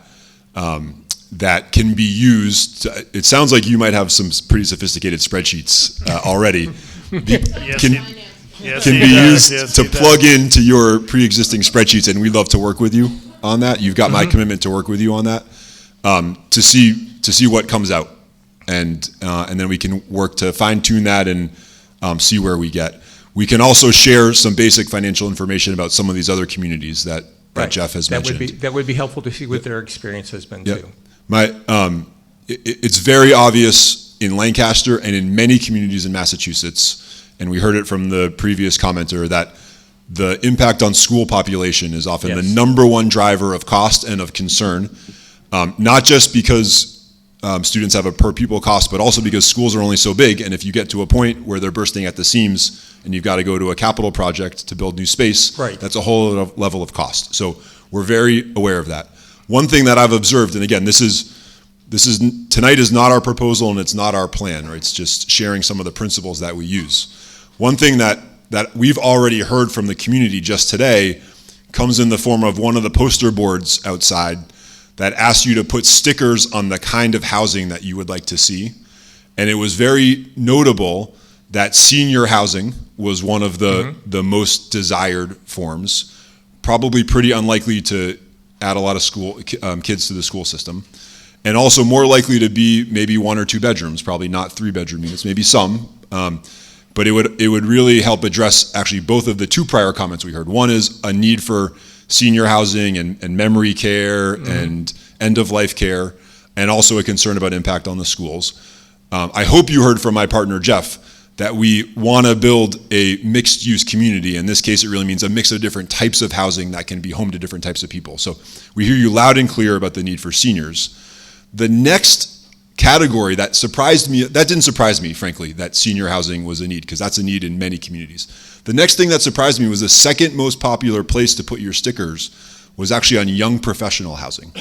S5: that can be used. It sounds like you might have some pretty sophisticated spreadsheets already. Can be used to plug into your pre-existing spreadsheets, and we'd love to work with you on that. You've got my commitment to work with you on that, to see what comes out, and then we can work to fine-tune that and see where we get. We can also share some basic financial information about some of these other communities that Jeff has mentioned.
S9: That would be helpful to see what their experience has been too.
S5: It's very obvious in Lancaster and in many communities in Massachusetts, and we heard it from the previous commenter, that the impact on school population is often the number one driver of cost and of concern, not just because students have a per pupil cost, but also because schools are only so big, and if you get to a point where they're bursting at the seams and you've got to go to a capital project to build new space, that's a whole level of cost. So we're very aware of that. One thing that I've observed, and again, tonight is not our proposal and it's not our plan, right? It's just sharing some of the principles that we use. One thing that we've already heard from the community just today comes in the form of one of the poster boards outside that asks you to put stickers on the kind of housing that you would like to see. And it was very notable that senior housing was one of the most desired forms, probably pretty unlikely to add a lot of kids to the school system, and also more likely to be maybe 1 or 2 bedrooms, probably not 3-bedroom units, maybe some. But it would really help address actually both of the 2 prior comments we heard. One is a need for senior housing and memory care and end-of-life care, and also a concern about impact on the schools. I hope you heard from my partner, Jeff, that we want to build a mixed-use community. In this case, it really means a mix of different types of housing that can be home to different types of people. So we hear you loud and clear about the need for seniors. The next category that surprised me, that didn't surprise me, frankly, that senior housing was a need, because that's a need in many communities. The next thing that surprised me was the second most popular place to put your stickers was actually on young professional housing.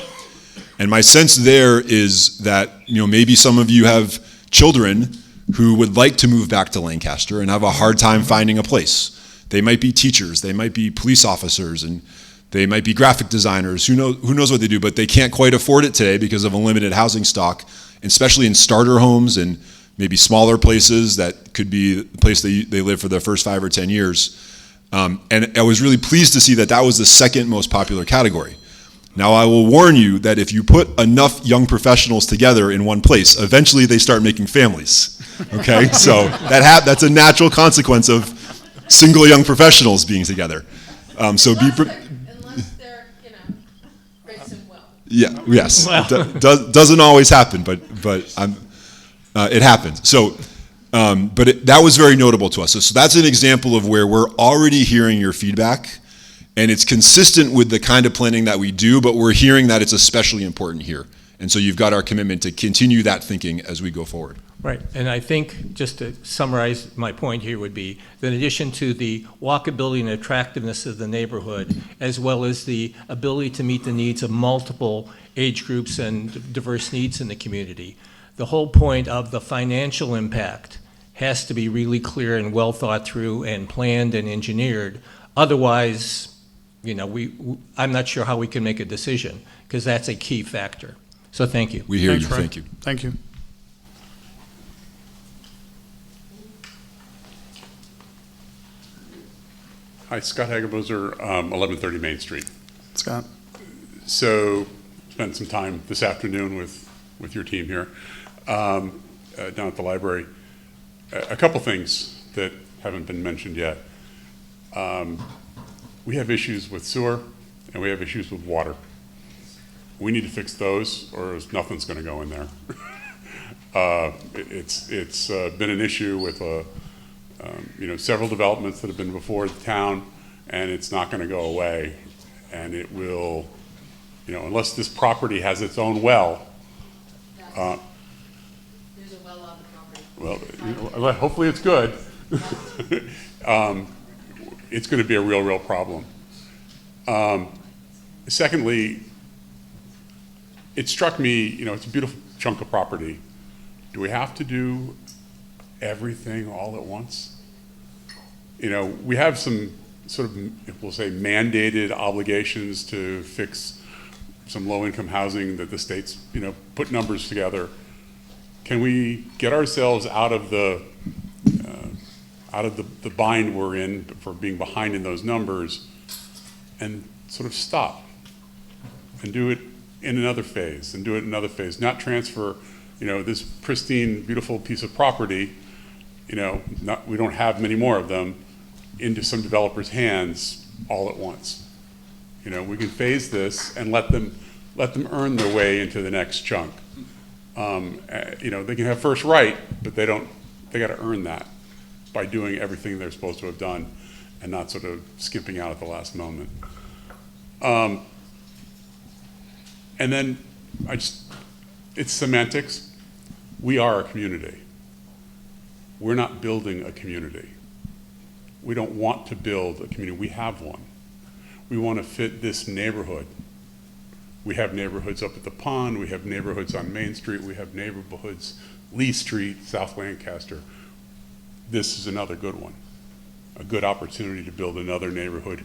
S5: And my sense there is that, maybe some of you have children who would like to move back to Lancaster and have a hard time finding a place. They might be teachers, they might be police officers, and they might be graphic designers, who knows what they do, but they can't quite afford it today because of a limited housing stock, especially in starter homes and maybe smaller places that could be the place they live for their first 5 or 10 years. And I was really pleased to see that was the second most popular category. Now, I will warn you that if you put enough young professionals together in one place, eventually they start making families, okay? So that's a natural consequence of single young professionals being together. So
S6: unless they're, raised in well.
S5: Yeah, yes. Doesn't always happen, but it happens. So, that was very notable to us. So that's an example of where we're already hearing your feedback, and it's consistent with the kind of planning that we do, but we're hearing that it's especially important here. And so you've got our commitment to continue that thinking as we go forward.
S9: Right, and I think, just to summarize my point here would be, that in addition to the walkability and attractiveness of the neighborhood, as well as the ability to meet the needs of multiple age groups and diverse needs in the community, the whole point of the financial impact has to be really clear and well thought through and planned and engineered. Otherwise, you know, I'm not sure how we can make a decision, because that's a key factor. So thank you.
S5: We hear
S2: Thanks,
S5: you.
S2: Fred.
S5: Thank you.
S2: Thank you.
S10: Hi, Scott Hagemoser, 1130 Main Street.
S2: Scott.
S10: So, spent some time this afternoon with your team here down at the library. A couple things that haven't been mentioned yet. We have issues with sewer and we have issues with water. We need to fix those, or nothing's going to go in there. It's been an issue with several developments that have been before the town, and it's not going to go away. And it will, unless this property has its own well.
S6: There's a well on the property.
S10: Well, hopefully it's good. It's going to be a real problem. Secondly, it struck me, it's a beautiful chunk of property. Do we have to do everything all at once? We have some sort of, we'll say, mandated obligations to fix some low-income housing that the state's, put numbers together. Can we get ourselves out of the bind we're in for being behind in those numbers and sort of stop and do it in another phase and do it in another phase, not transfer, this pristine, beautiful piece of property, we don't have many more of them, into some developer's hands all at once. We can phase this and let them earn their way into the next chunk. They can have first right, but they got to earn that by doing everything they're supposed to have done and not sort of skipping out at the last moment. And then it's semantics. We are a community. We're not building a community. We don't want to build a community. We have one. We want to fit this neighborhood. We have neighborhoods up at the pond. We have neighborhoods on Main Street. We have neighborhoods, Lee Street, South Lancaster. This is another good one, a good opportunity to build another neighborhood.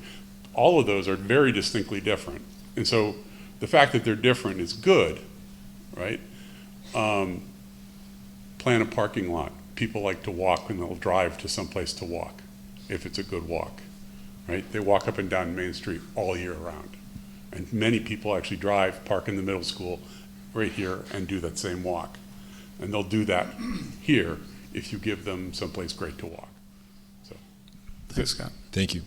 S10: All of those are very distinctly different. And so the fact that they're different is good, right? Plan a parking lot. People like to walk and they'll drive to someplace to walk if it's a good walk, right? They walk up and down Main Street all year round. And many people actually drive, park in the middle school right here and do that same walk. And they'll do that here if you give them someplace great to walk. So,
S2: Thanks, Scott.
S5: Thank you.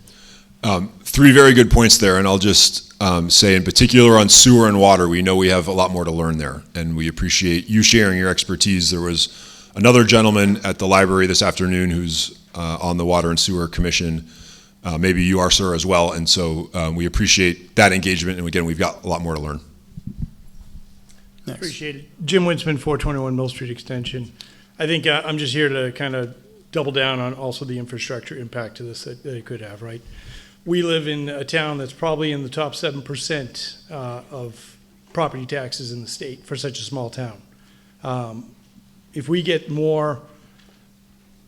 S5: Three very good points there, and I'll just say in particular on sewer and water, we know we have a lot more to learn there, and we appreciate you sharing your expertise. There was another gentleman at the library this afternoon who's on the Water and Sewer Commission. Maybe you are, sir, as well, and so we appreciate that engagement, and again, we've got a lot more to learn.
S2: Next.
S8: Appreciate it. Jim Winsman, 421 Mill Street Extension. I think I'm just here to kind of double down on also the infrastructure impact to this that it could have, right? We live in a town that's probably in the top 7% of property taxes in the state for such a small town. If we get more,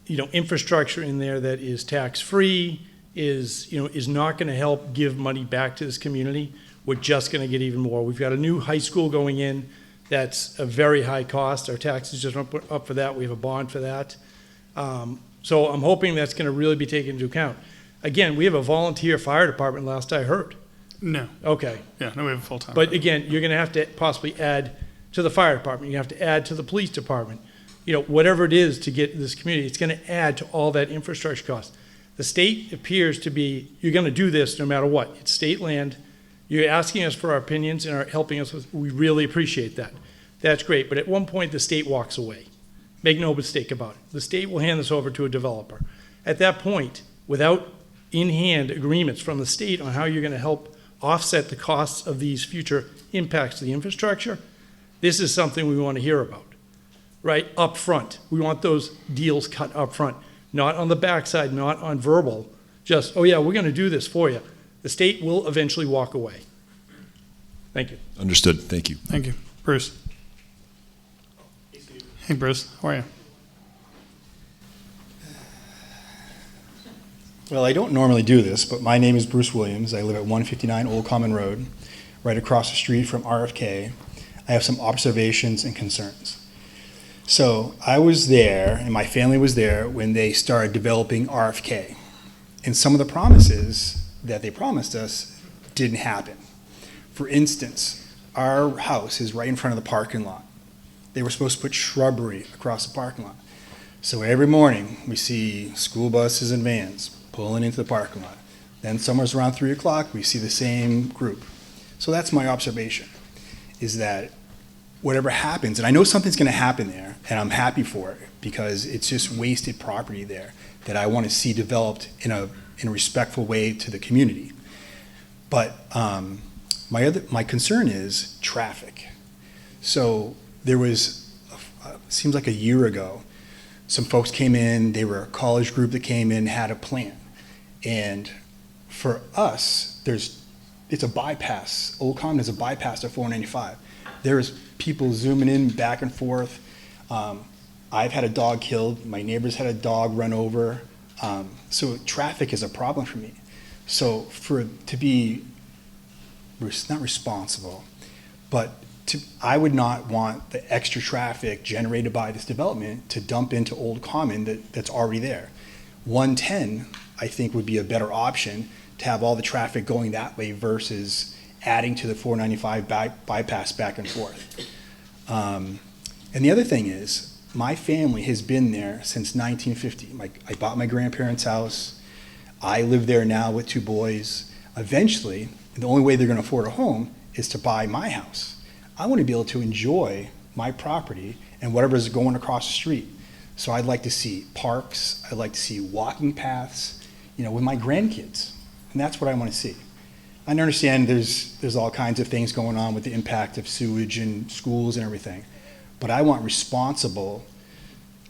S8: infrastructure in there that is tax-free, is not going to help give money back to this community, we're just going to get even more. We've got a new high school going in that's a very high cost. Our taxes just up for that. We have a bond for that. So I'm hoping that's going to really be taken into account. Again, we have a volunteer fire department last I heard.
S2: No.
S8: Okay.
S2: Yeah, no, we have a full-time.
S8: But again, you're going to have to possibly add to the fire department. You have to add to the police department. Whatever it is to get this community, it's going to add to all that infrastructure cost. The state appears to be, you're going to do this no matter what. It's state land. You're asking us for our opinions and are helping us with, we really appreciate that. That's great. But at one point, the state walks away. Make no mistake about it. The state will hand this over to a developer. At that point, without in-hand agreements from the state on how you're going to help offset the costs of these future impacts to the infrastructure, this is something we want to hear about. right, up front. We want those deals cut up front, not on the backside, not on verbal, just, oh yeah, we're gonna do this for you. The state will eventually walk away. Thank you.
S5: Understood. Thank you.
S2: Thank you. Bruce. Hey, Bruce. How are you?
S11: Well, I don't normally do this, but my name is Bruce Williams. I live at 159 Old Common Road, right across the street from RFK. I have some observations and concerns. So I was there, and my family was there, when they started developing RFK. And some of the promises that they promised us didn't happen. For instance, our house is right in front of the parking lot. They were supposed to put shrubbery across the parking lot. So every morning, we see school buses and vans pulling into the parking lot. Then somewhere around 3 o'clock, we see the same group. So that's my observation, is that whatever happens, and I know something's gonna happen there, and I'm happy for it, because it's just wasted property there that I wanna see developed in a respectful way to the community. But my concern is traffic. So there was, seems like a year ago, some folks came in, they were a college group that came in, had a plan. And for us, it's a bypass. Old Common is a bypass to 495. There's people zooming in back and forth. I've had a dog killed. My neighbors had a dog run over. So traffic is a problem for me. So to be not responsible, but I would not want the extra traffic generated by this development to dump into Old Common that's already there. 110, I think, would be a better option to have all the traffic going that way versus adding to the 495 bypass back and forth. And the other thing is, my family has been there since 1950. I bought my grandparents' house. I live there now with 2 boys. Eventually, the only way they're going to afford a home is to buy my house. I want to be able to enjoy my property and whatever's going across the street. So I'd like to see parks. I'd like to see walking paths, with my grandkids. And that's what I want to see. I understand there's all kinds of things going on with the impact of sewage and schools and everything. But I want responsible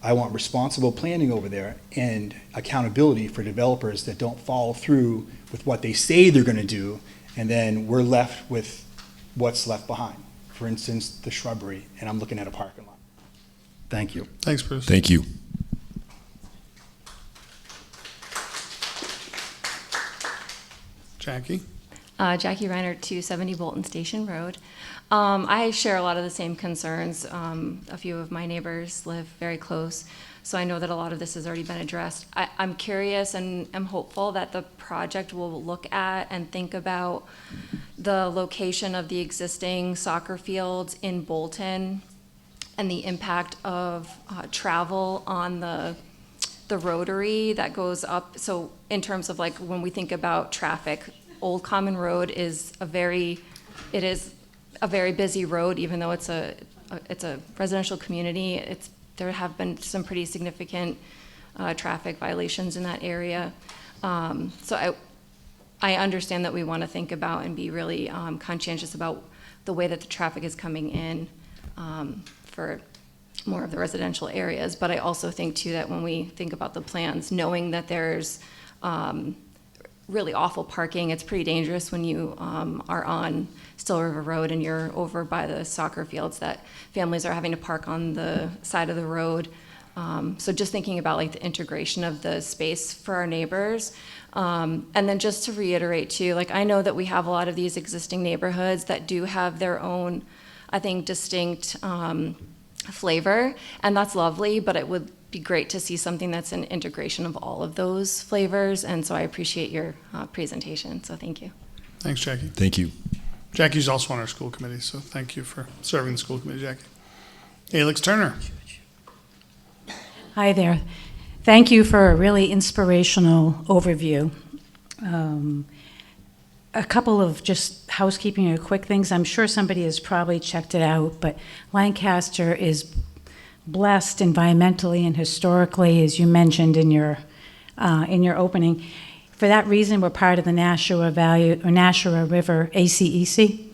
S11: planning over there and accountability for developers that don't follow through with what they say they're going to do, and then we're left with what's left behind. For instance, the shrubbery, and I'm looking at a parking lot. Thank you.
S2: Thanks, Bruce.
S5: Thank you.
S2: Jackie?
S12: Jackie Reiner, 270 Bolton Station Road. I share a lot of the same concerns. A few of my neighbors live very close, so I know that a lot of this has already been addressed. I'm curious and am hopeful that the project will look at and think about the location of the existing soccer fields in Bolton and the impact of travel on the rotary that goes up. So in terms of when we think about traffic, Old Common Road is a very busy road, even though it's a residential community. There have been some pretty significant traffic violations in that area. So I understand that we want to think about and be really conscientious about the way that the traffic is coming in for more of the residential areas. But I also think too that when we think about the plans, knowing that there's really awful parking, it's pretty dangerous when you are on Still River Road and you're over by the soccer fields, that families are having to park on the side of the road. So just thinking about the integration of the space for our neighbors. And then just to reiterate too, I know that we have a lot of these existing neighborhoods that do have their own, I think, distinct flavor, and that's lovely, but it would be great to see something that's an integration of all of those flavors, and so I appreciate your presentation, so thank you.
S2: Thanks, Jackie.
S5: Thank you.
S2: Jackie's also on our school committee, so thank you for serving the school committee, Jackie. Alex Turner.
S13: Hi there. Thank you for a really inspirational overview. A couple of just housekeeping or quick things. I'm sure somebody has probably checked it out, but Lancaster is blessed environmentally and historically, as you mentioned in your opening. For that reason, we're part of the Nashua River ACEC,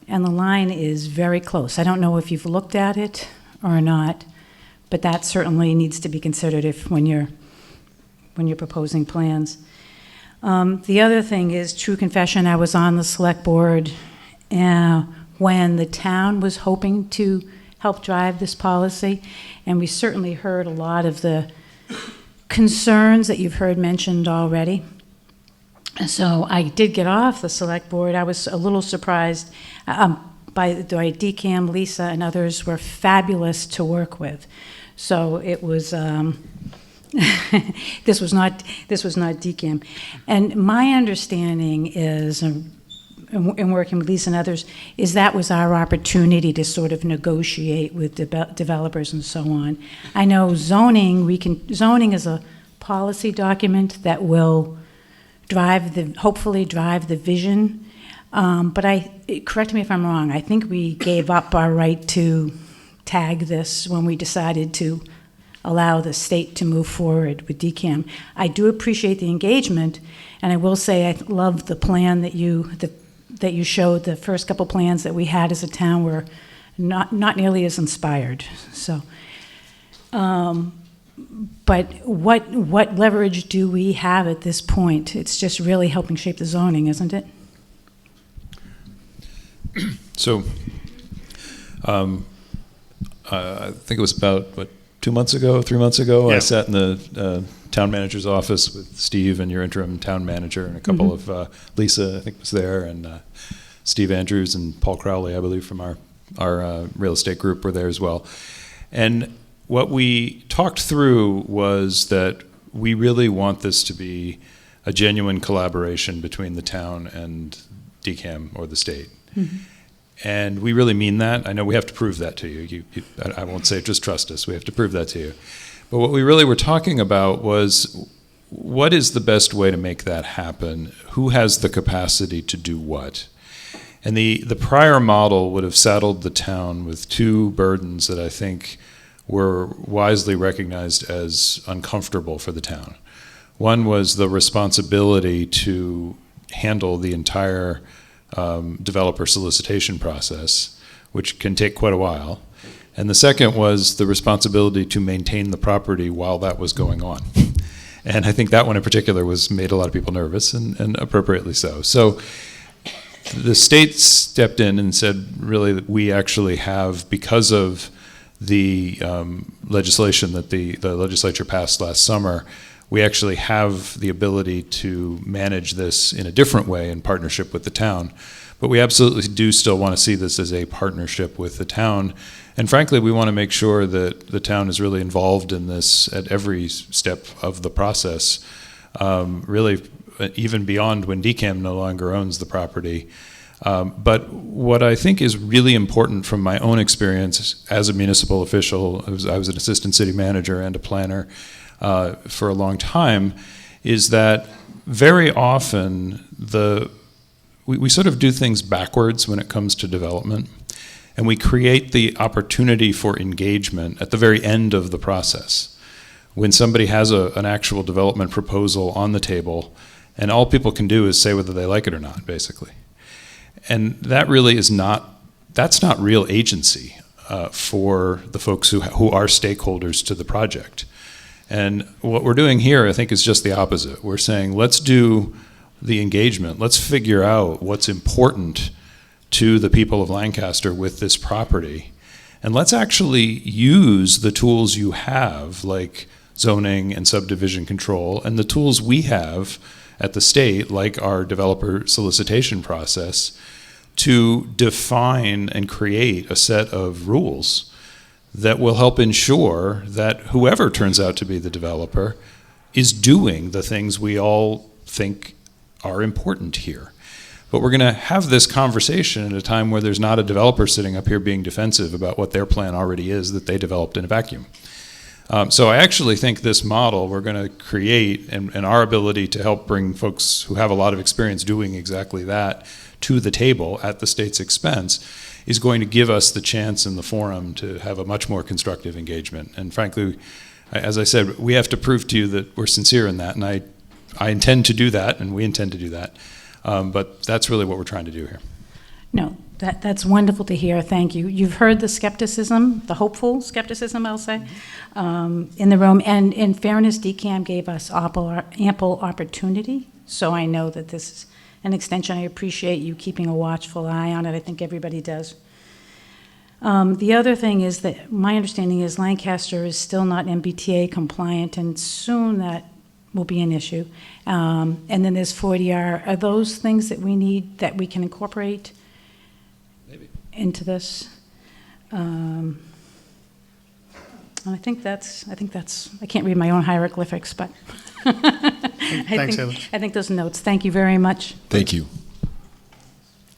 S13: and the line is very close. I don't know if you've looked at it or not, but that certainly needs to be considered when you're proposing plans. The other thing is, true confession, I was on the select board when the town was hoping to help drive this policy, and we certainly heard a lot of the concerns that you've heard mentioned already. So I did get off the select board. I was a little surprised by DCAMM, Lisa, and others were fabulous to work with. So it was, this was not DCAMM. And my understanding is, in working with Lisa and others, is that was our opportunity to sort of negotiate with developers and so on. I know zoning is a policy document that will hopefully drive the vision. But correct me if I'm wrong, I think we gave up our right to tag this when we decided to allow the state to move forward with DCAMM. I do appreciate the engagement, and I will say I love the plan that you showed. The first couple plans that we had as a town were not nearly as inspired. So, but what leverage do we have at this point? It's just really helping shape the zoning, isn't it?
S3: So, I think it was about, 3 months ago,
S2: Yeah.
S3: I sat in the town manager's office with Steve and your interim town manager and a couple of, Lisa, I think was there, and Steve Andrews and Paul Crowley, I believe, from our real estate group were there as well. And what we talked through was that we really want this to be a genuine collaboration between the town and DCAMM or the state. Mm-hmm. And we really mean that. I know we have to prove that to you. I won't say just trust us. We have to prove that to you. But what we really were talking about was, what is the best way to make that happen? Who has the capacity to do what? And the prior model would have saddled the town with two burdens that I think were wisely recognized as uncomfortable for the town. One was the responsibility to handle the entire developer solicitation process, which can take quite a while. And the second was the responsibility to maintain the property while that was going on. And I think that one in particular made a lot of people nervous, and appropriately so. So the state stepped in and said, really, that we actually have, because of the legislation that the legislature passed last summer, we actually have the ability to manage this in a different way in partnership with the town. But we absolutely do still want to see this as a partnership with the town. And frankly, we want to make sure that the town is really involved in this at every step of the process, really even beyond when DCAMM no longer owns the property. But what I think is really important from my own experience as a municipal official, I was an assistant city manager and a planner for a long time, is that very often we sort of do things backwards when it comes to development, and we create the opportunity for engagement at the very end of the process. When somebody has an actual development proposal on the table, and all people can do is say whether they like it or not, basically. And that really that's not real agency for the folks who are stakeholders to the project. And what we're doing here, I think, is just the opposite. We're saying, let's do the engagement. Let's figure out what's important to the people of Lancaster with this property. And let's actually use the tools you have, like zoning and subdivision control, and the tools we have at the state, like our developer solicitation process, to define and create a set of rules that will help ensure that whoever turns out to be the developer is doing the things we all think are important here. But we're going to have this conversation at a time where there's not a developer sitting up here being defensive about what their plan already is that they developed in a vacuum. So I actually think this model we're going to create, and our ability to help bring folks who have a lot of experience doing exactly that to the table at the state's expense, is going to give us the chance and the forum to have a much more constructive engagement. And frankly, as I said, we have to prove to you that we're sincere in that, and I intend to do that, and we intend to do that. But that's really what we're trying to do here.
S13: No, that's wonderful to hear, thank you. You've heard the skepticism, the hopeful skepticism, I'll say, in the room, and in fairness, DCAMM gave us ample opportunity, so I know that this is an extension. I appreciate you keeping a watchful eye on it, I think everybody does. The other thing is that my understanding is Lancaster is still not MBTA compliant, and soon that will be an issue. And then there's 40R. Are those things that we need, that we can incorporate into this? And I think that's, I can't read my own hieroglyphics, but
S2: Thanks, Heather.
S13: I think those notes. Thank you very much.
S5: Thank you.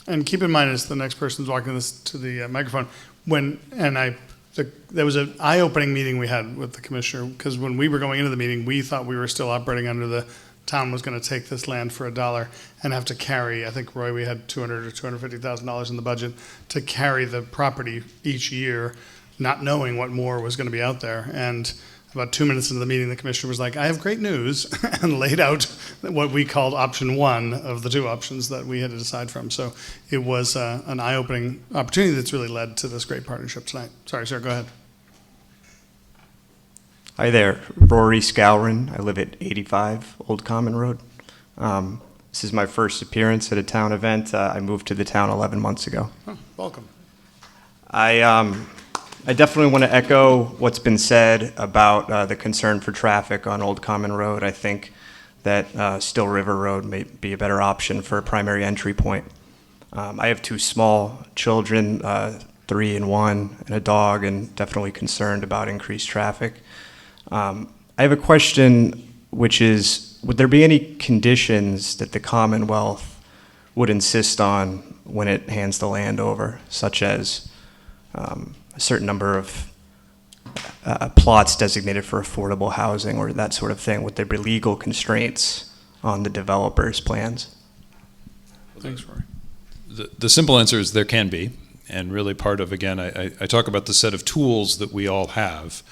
S2: And keep in mind, as the next person's walking this to the microphone, there was an eye-opening meeting we had with the commissioner, because when we were going into the meeting, we thought we were still operating under the town was going to take this land for $1 and have to carry, I think, Roy, we had $200,000 or $250,000 in the budget to carry the property each year, not knowing what more was going to be out there. And about 2 minutes into the meeting, the commissioner was like, I have great news, and laid out what we called option one of the two options that we had to decide from. So it was an eye-opening opportunity that's really led to this great partnership tonight. Sorry, sir, go ahead.
S14: Hi there, Rory Scowron. I live at 85 Old Common Road. This is my first appearance at a town event. I moved to the town 11 months ago.
S2: Oh, welcome.
S14: I definitely want to echo what's been said about the concern for traffic on Old Common Road. I think that Still River Road may be a better option for a primary entry point. I have two small children, 3 and 1, and a dog, and definitely concerned about increased traffic. I have a question, which is, would there be any conditions that the Commonwealth would insist on when it hands the land over, such as a certain number of plots designated for affordable housing or that sort of thing? Would there be legal constraints on the developer's plans?
S2: Thanks, Rory.
S3: The simple answer is there can be, and really part of, again, I talk about the set of tools that we all have.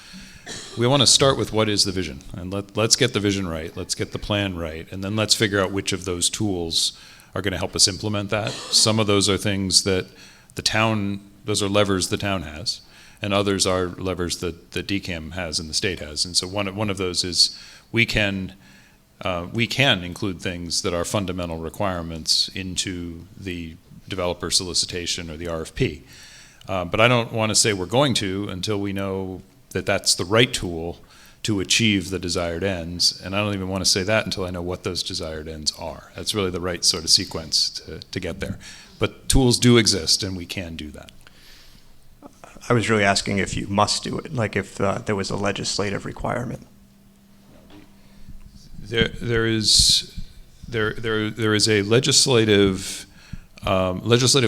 S3: We want to start with what is the vision, and let's get the vision right, let's get the plan right, and then let's figure out which of those tools are going to help us implement that. Some of those are things that the town, those are levers the town has, and others are levers that the DCAMM has and the state has. And so one of those is we can include things that are fundamental requirements into the developer solicitation or the RFP. But I don't want to say we're going to until we know that that's the right tool to achieve the desired ends. And I don't even want to say that until I know what those desired ends are. That's really the right sort of sequence to get there. But tools do exist, and we can do that.
S14: I was really asking if you must do it, like if there was a legislative requirement.
S3: There is a legislative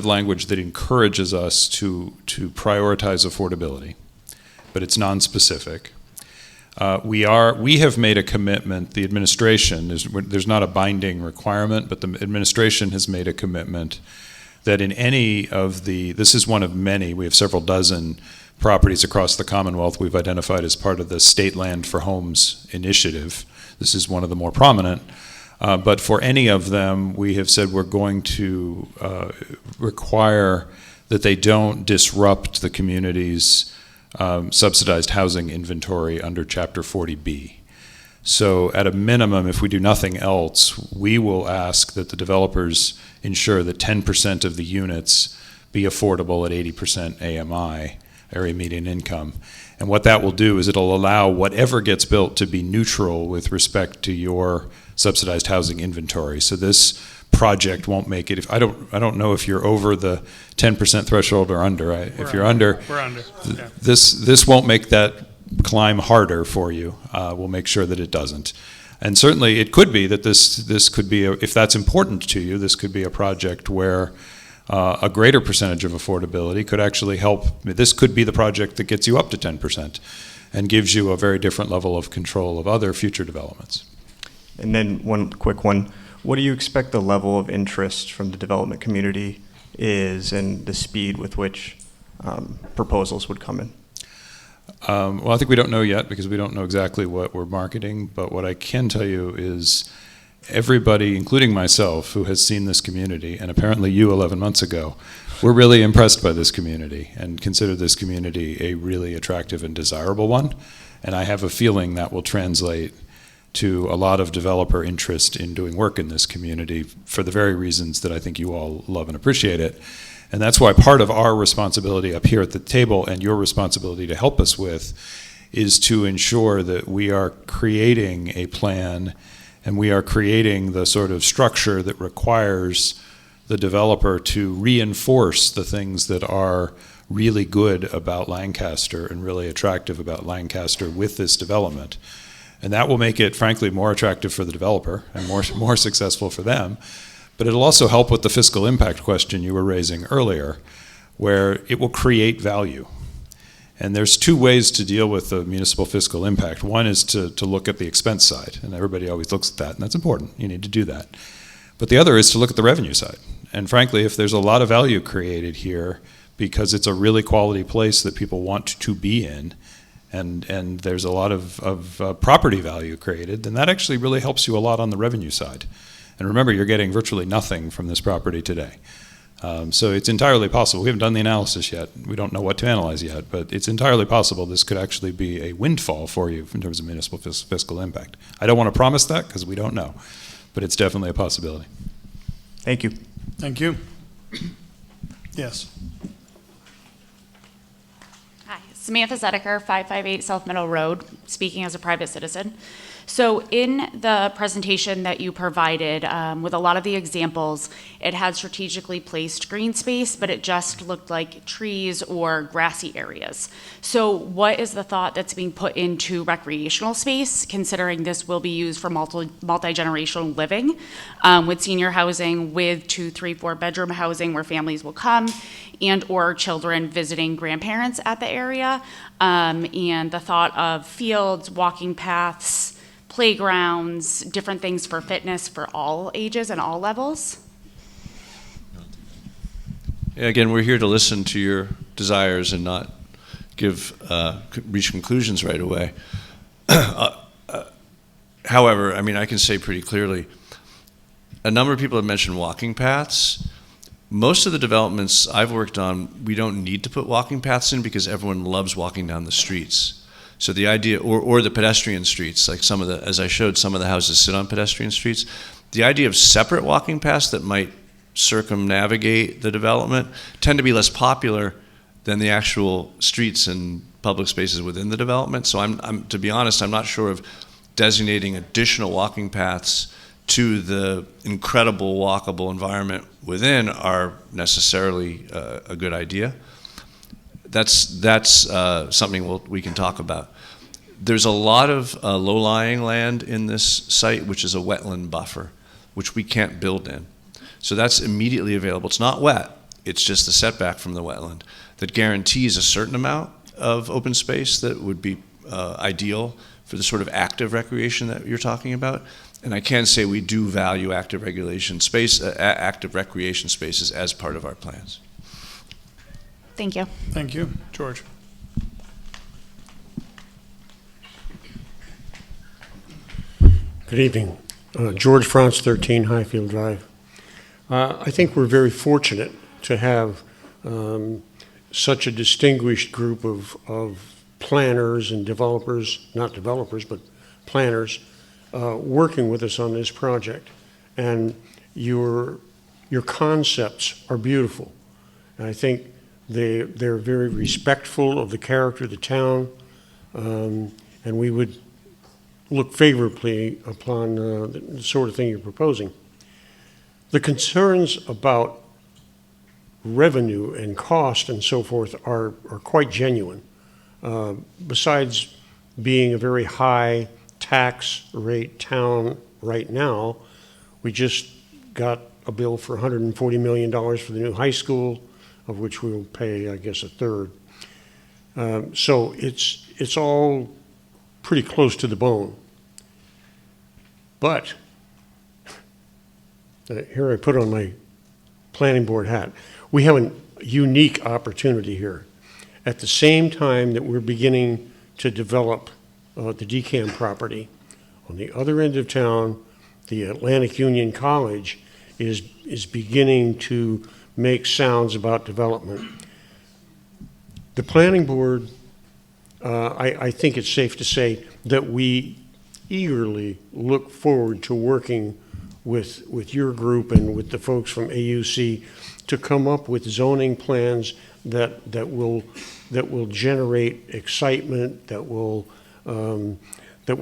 S3: language that encourages us to prioritize affordability, but it's non-specific. We have made a commitment. The administration, there's not a binding requirement, but the administration has made a commitment that in any of this is one of many, we have several dozen properties across the Commonwealth we've identified as part of the State Land for Homes initiative. This is one of the more prominent. But for any of them, we have said we're going to require that they don't disrupt the community's subsidized housing inventory under Chapter 40B. So at a minimum, if we do nothing else, we will ask that the developers ensure that 10% of the units be affordable at 80% AMI, area median income. And what that will do is it'll allow whatever gets built to be neutral with respect to your subsidized housing inventory. So this project won't make it. I don't know if you're over the 10% threshold or under. If you're under,
S2: we're under. Yeah.
S3: This won't make that climb harder for you. We'll make sure that it doesn't. And certainly it could be that this could be, if that's important to you, this could be a project where a greater percentage of affordability could actually help. This could be the project that gets you up to 10% and gives you a very different level of control of other future developments.
S14: And then one quick one. What do you expect the level of interest from the development community is, and the speed with which proposals would come in?
S3: Well, I think we don't know yet because we don't know exactly what we're marketing, but what I can tell you is everybody, including myself, who has seen this community, and apparently you 11 months ago, we're really impressed by this community and consider this community a really attractive and desirable one. And I have a feeling that will translate to a lot of developer interest in doing work in this community for the very reasons that I think you all love and appreciate it. And that's why part of our responsibility up here at the table and your responsibility to help us with is to ensure that we are creating a plan and we are creating the sort of structure that requires the developer to reinforce the things that are really good about Lancaster and really attractive about Lancaster with this development. And that will make it, frankly, more attractive for the developer and more successful for them. But it'll also help with the fiscal impact question you were raising earlier, where it will create value. And there's two ways to deal with the municipal fiscal impact. One is to look at the expense side, and everybody always looks at that, and that's important. You need to do that. But the other is to look at the revenue side. And frankly, if there's a lot of value created here because it's a really quality place that people want to be in, and there's a lot of property value created, then that actually really helps you a lot on the revenue side. And remember, you're getting virtually nothing from this property today. So it's entirely possible. We haven't done the analysis yet. We don't know what to analyze yet, but it's entirely possible this could actually be a windfall for you in terms of municipal fiscal impact. I don't want to promise that because we don't know, but it's definitely a possibility.
S14: Thank you.
S2: Thank you. Yes.
S15: Hi, Samantha Zedeker, 558 South Meadow Road, speaking as a private citizen. So in the presentation that you provided, with a lot of the examples, it had strategically placed green space, but it just looked like trees or grassy areas. So what is the thought that's being put into recreational space, considering this will be used for multi-generational living, with senior housing, with 2, 3, 4 bedroom housing where families will come, and or children visiting grandparents at the area, and the thought of fields, walking paths, playgrounds, different things for fitness for all ages and all levels?
S4: Yeah, again, we're here to listen to your desires and not reach conclusions right away. However, I mean, I can say pretty clearly, a number of people have mentioned walking paths. Most of the developments I've worked on, we don't need to put walking paths in because everyone loves walking down the streets. So the idea, or the pedestrian streets, like some of the, as I showed, some of the houses sit on pedestrian streets. The idea of separate walking paths that might circumnavigate the development tend to be less popular than the actual streets and public spaces within the development. So I'm to be honest, I'm not sure of designating additional walking paths to the incredible walkable environment within are necessarily a good idea. That's something we can talk about. There's a lot of low-lying land in this site, which is a wetland buffer, which we can't build in. So that's immediately available. It's not wet. It's just the setback from the wetland that guarantees a certain amount of open space that would be ideal for the sort of active recreation that you're talking about. And I can say we do value active recreation spaces as part of our plans.
S15: Thank you.
S2: Thank you. George.
S16: Good evening. George Franz, 13 Highfield Drive. I think we're very fortunate to have such a distinguished group of planners and developers, not developers, but planners, working with us on this project. And your concepts are beautiful. And I think they're very respectful of the character of the town, and we would look favorably upon the sort of thing you're proposing. The concerns about revenue and cost and so forth are quite genuine. Besides being a very high tax rate town right now, we just got a bill for $140 million for the new high school, of which we'll pay, I guess, a third. So it's all pretty close to the bone. But here I put on my planning board hat. We have a unique opportunity here. At the same time that we're beginning to develop the DCAMM property, on the other end of town, the Atlantic Union College is beginning to make sounds about development. The planning board, I think it's safe to say that we eagerly look forward to working with your group and with the folks from AUC to come up with zoning plans that will generate excitement, that will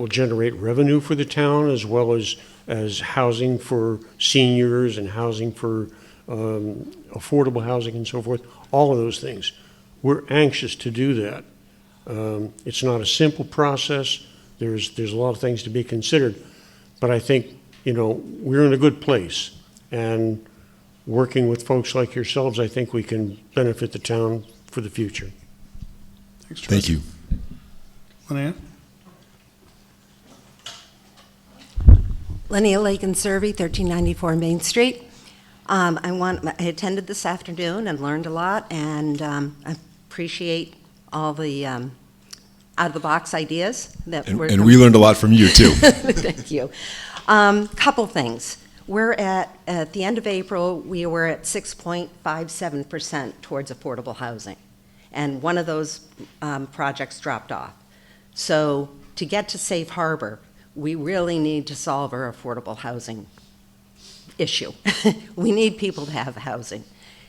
S16: generate revenue for the town, as well as housing for seniors and housing for affordable housing and so forth, all of those things. We're anxious to do that. It's not a simple process. There's a lot of things to be considered, but I think, we're in a good place, and working with folks like yourselves, I think we can benefit the town for the future.
S2: Thanks,
S5: Thank you.
S2: Linnea?
S17: Linnea Lake and Survey, 1394 Main Street. I attended this afternoon and learned a lot, and I appreciate all the out-of-the-box ideas that were.
S5: And we learned a lot from you too.
S17: Thank you. Couple things. We're at the end of April, we were at 6.57% towards affordable housing, and one of those projects dropped off. So to get to safe harbor, we really need to solve our affordable housing issue. We need people to have housing.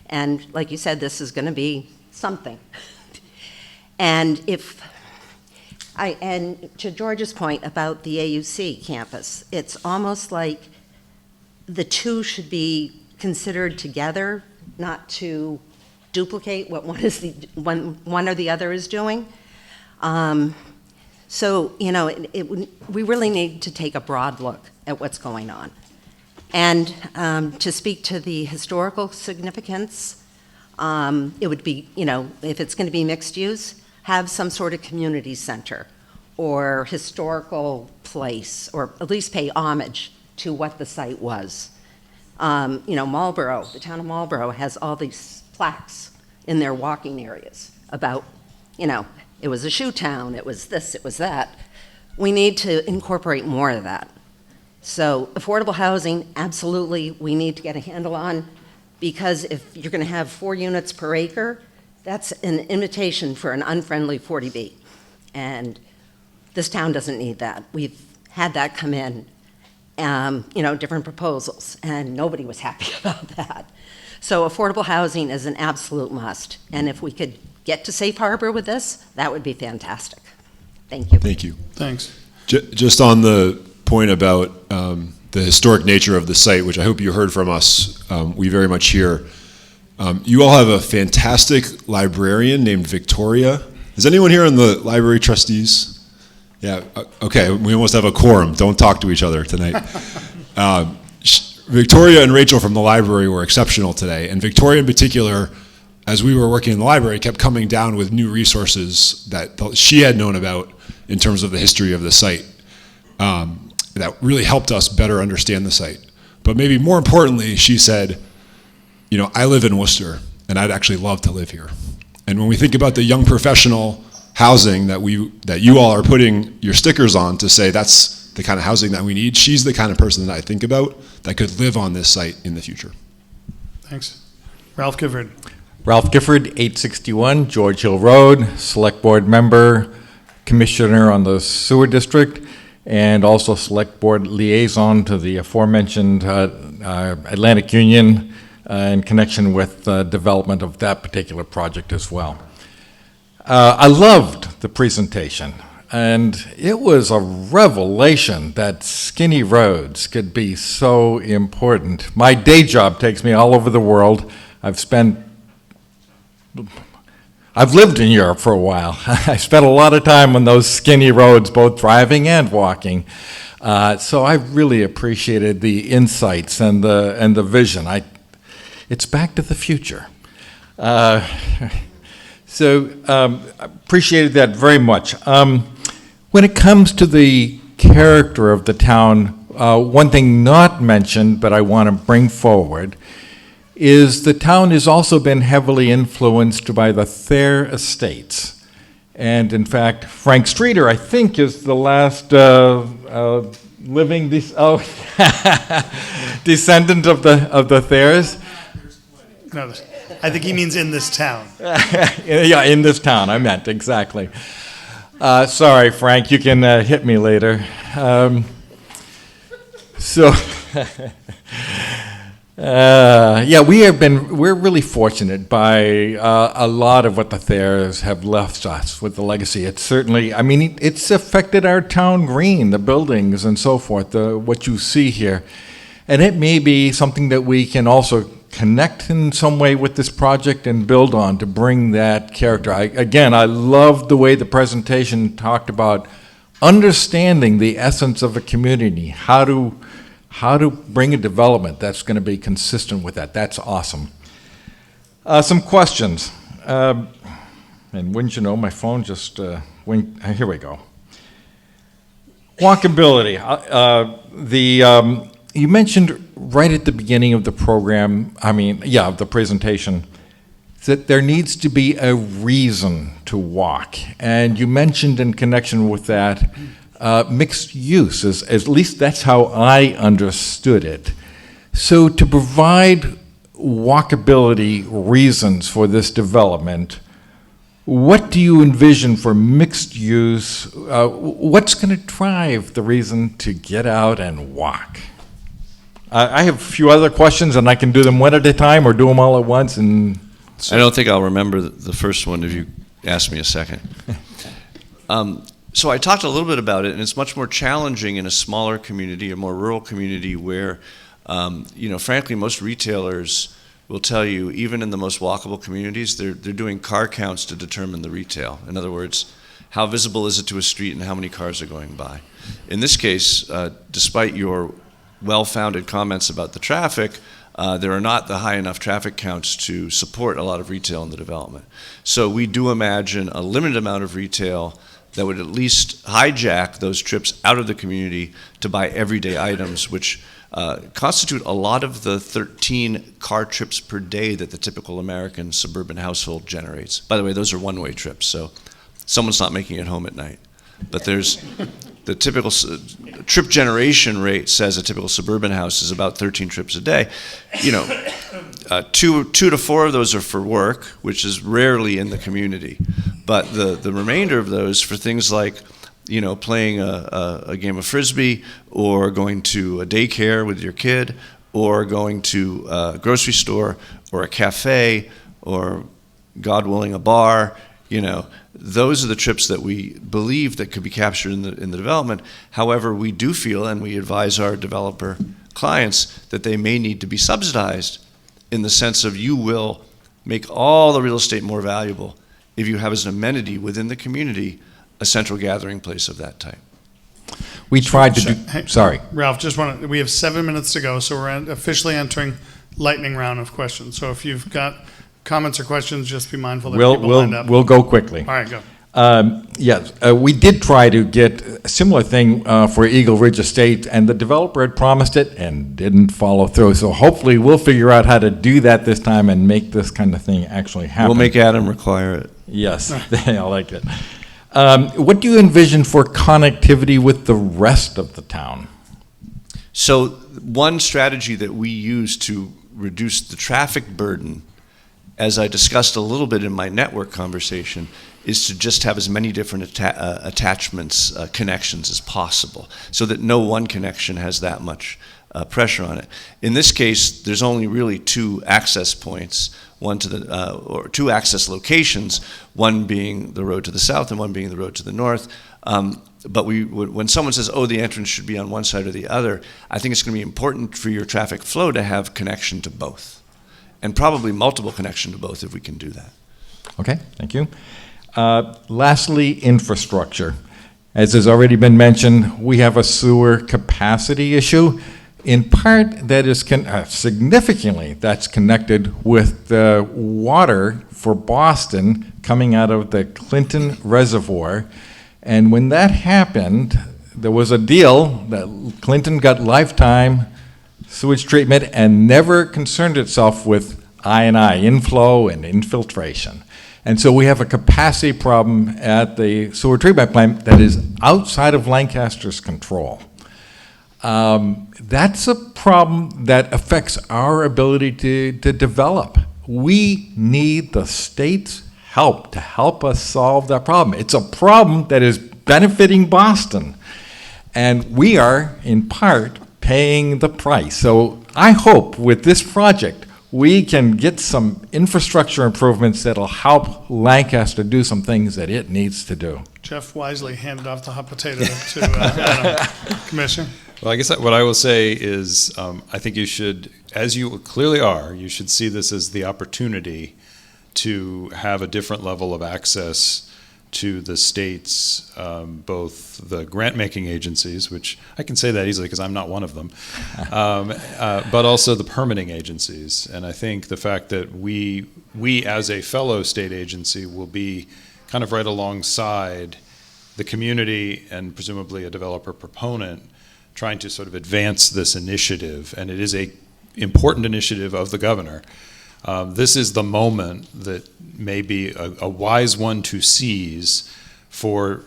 S17: And like you said, this is going to be something. And and to George's point about the AUC campus, it's almost like the two should be considered together, not to duplicate what one or the other is doing. So, we really need to take a broad look at what's going on. And to speak to the historical significance, it would be, if it's going to be mixed use, have some sort of community center or historical place, or at least pay homage to what the site was. Marlborough, the town of Marlborough has all these plaques in their walking areas about, it was a shoe town, it was this, it was that. We need to incorporate more of that. So affordable housing, absolutely, we need to get a handle on, because if you're going to have 4 units per acre, that's an invitation for an unfriendly 40B. And this town doesn't need that. We've had that come in, different proposals, and nobody was happy about that. So affordable housing is an absolute must. And if we could get to safe harbor with this, that would be fantastic. Thank you.
S5: Thank you.
S2: Thanks.
S5: Just on the point about the historic nature of the site, which I hope you heard from us, we very much hear. You all have a fantastic librarian named Victoria. Is anyone here on the library trustees? Yeah, okay, we almost have a quorum. Don't talk to each other tonight. Victoria and Rachel from the library were exceptional today, and Victoria in particular, as we were working in the library, kept coming down with new resources that she had known about in terms of the history of the site. That really helped us better understand the site. But maybe more importantly, she said, I live in Worcester, and I'd actually love to live here. And when we think about the young professional housing that you all are putting your stickers on to say that's the kind of housing that we need, she's the kind of person that I think about that could live on this site in the future.
S2: Thanks. Ralph Gifford.
S18: Ralph Gifford, 861 George Hill Road, Select Board member, Commissioner on the Sewer District, and also Select Board liaison to the aforementioned Atlantic Union in connection with the development of that particular project as well. I loved the presentation, and it was a revelation that skinny roads could be so important. My day job takes me all over the world. I've lived in Europe for a while. I spent a lot of time on those skinny roads, both driving and walking. So I really appreciated the insights and the vision. It's back to the future. So appreciated that very much. When it comes to the character of the town, one thing not mentioned, but I want to bring forward, is the town has also been heavily influenced by the Thayer estates. And in fact, Frank Streeter, I think, is the last living descendant of the Thayers.
S2: No, I think he means in this town.
S18: Yeah, in this town, I meant, exactly. Sorry, Frank, you can hit me later. Yeah, we're really fortunate by a lot of what the Thayers have left us with the legacy. It's certainly, I mean, it's affected our town green, the buildings and so forth, what you see here. And it may be something that we can also connect in some way with this project and build on to bring that character. I love the way the presentation talked about understanding the essence of a community, how to bring a development that's going to be consistent with that. That's awesome. Some questions. And wouldn't you know, my phone just went, here we go. Walkability. You mentioned right at the beginning of the program, of the presentation, that there needs to be a reason to walk. And you mentioned in connection with that, mixed use, at least that's how I understood it. So to provide walkability reasons for this development, what do you envision for mixed use? What's going to drive the reason to get out and walk? I have a few other questions, and I can do them one at a time or do them all at once. And
S4: I don't think I'll remember the first one if you ask me a second. So I talked a little bit about it, and it's much more challenging in a smaller community, a more rural community where, frankly, most retailers will tell you, even in the most walkable communities, they're doing car counts to determine the retail. In other words, how visible is it to a street and how many cars are going by? In this case, despite your well-founded comments about the traffic, there are not the high enough traffic counts to support a lot of retail in the development. So we do imagine a limited amount of retail that would at least hijack those trips out of the community to buy everyday items, which constitute a lot of the 13 car trips per day that the typical American suburban household generates. By the way, those are one-way trips, so someone's not making it home at night. But there's the typical trip generation rate says a typical suburban house is about 13 trips a day. Two to four of those are for work, which is rarely in the community. But the remainder of those for things like, playing a game of Frisbee, or going to a daycare with your kid, or going to a grocery store, or a cafe, or, God willing, a bar, those are the trips that we believe that could be captured in the development. However, we do feel, and we advise our developer clients, that they may need to be subsidized in the sense of you will make all the real estate more valuable if you have as an amenity within the community a central gathering place of that type.
S18: We tried to do, sorry.
S2: Ralph, we have 7 minutes to go, so we're officially entering lightning round of questions. So if you've got comments or questions, just be mindful that people lined up.
S18: We'll go quickly.
S2: All right, go.
S18: Yes, we did try to get a similar thing for Eagle Ridge Estate, and the developer had promised it and didn't follow through. So hopefully we'll figure out how to do that this time and make this kind of thing actually happen.
S4: We'll make Adam require it.
S18: Yes, I like it. What do you envision for connectivity with the rest of the town?
S4: So one strategy that we use to reduce the traffic burden, as I discussed a little bit in my network conversation, is to just have as many different attachments, connections as possible, so that no one connection has that much pressure on it. In this case, there's only really two access points, or two access locations, one being the road to the south and one being the road to the north. But when someone says, oh, the entrance should be on one side or the other, I think it's going to be important for your traffic flow to have connection to both. And probably multiple connection to both if we can do that.
S18: Okay, thank you. Lastly, infrastructure. As has already been mentioned, we have a sewer capacity issue. In part, that is significantly that's connected with the water for Boston coming out of the Clinton Reservoir. And when that happened, there was a deal that Clinton got lifetime sewage treatment and never concerned itself with I&I, inflow and infiltration. And so we have a capacity problem at the sewer treatment plant that is outside of Lancaster's control. That's a problem that affects our ability to develop. We need the state's help to help us solve that problem. It's a problem that is benefiting Boston, and we are, in part, paying the price. So I hope with this project, we can get some infrastructure improvements that'll help Lancaster do some things that it needs to do.
S2: Jeff wisely handed off the hot potato to Adam. Commissioner?
S3: Well, I guess what I will say is I think you should, as you clearly are, you should see this as the opportunity to have a different level of access to the state's, both the grant-making agencies, which I can say that easily because I'm not one of them, but also the permitting agencies. And I think the fact that we as a fellow state agency will be kind of right alongside the community and presumably a developer proponent trying to sort of advance this initiative. And it is a important initiative of the governor. This is the moment that may be a wise one to seize for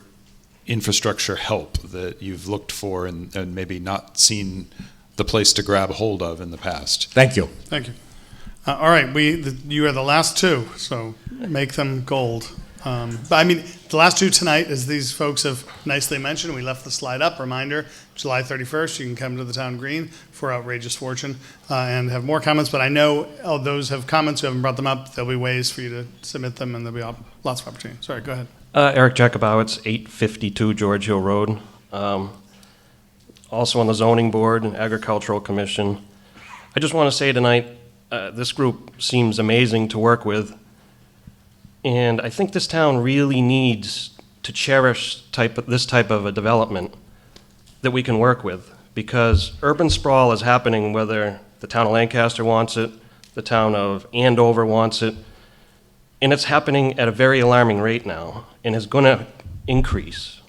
S3: infrastructure help that you've looked for and maybe not seen the place to grab hold of in the past.
S18: Thank you.
S2: Thank you. All right, you are the last two, so make them gold. But I mean, the last two tonight, as these folks have nicely mentioned, we left the slide up. Reminder, July 31st, you can come to the town green for Outrageous Fortune and have more comments. But I know those have comments who haven't brought them up. There'll be ways for you to submit them, and there'll be lots of opportunity. Sorry, go ahead.
S19: Eric Jacobowitz, 852 George Hill Road. Also on the Zoning Board and Agricultural Commission. I just want to say tonight, this group seems amazing to work with. And I think this town really needs to cherish this type of a development that we can work with, because urban sprawl is happening whether the town of Lancaster wants it, the town of Andover wants it, and it's happening at a very alarming rate now, and is going to increase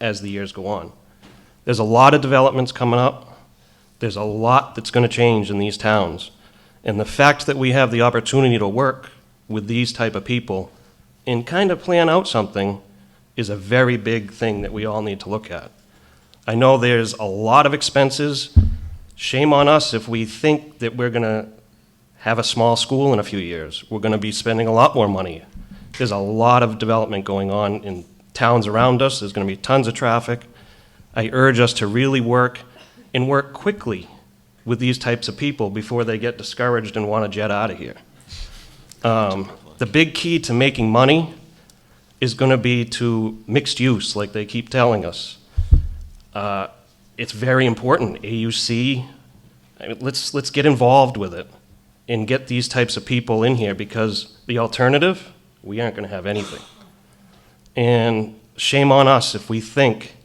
S19: as the years go on. There's a lot of developments coming up. There's a lot that's going to change in these towns. And the fact that we have the opportunity to work with these type of people and kind of plan out something is a very big thing that we all need to look at. I know there's a lot of expenses. Shame on us if we think that we're going to have a small school in a few years. We're going to be spending a lot more money. There's a lot of development going on in towns around us. There's going to be tons of traffic. I urge us to really work and work quickly with these types of people before they get discouraged and want to jet out of here. The big key to making money is going to be to mixed use, like they keep telling us. It's very important. AUC, I mean, let's get involved with it and get these types of people in here, because the alternative, we aren't going to have anything. And shame on us if we think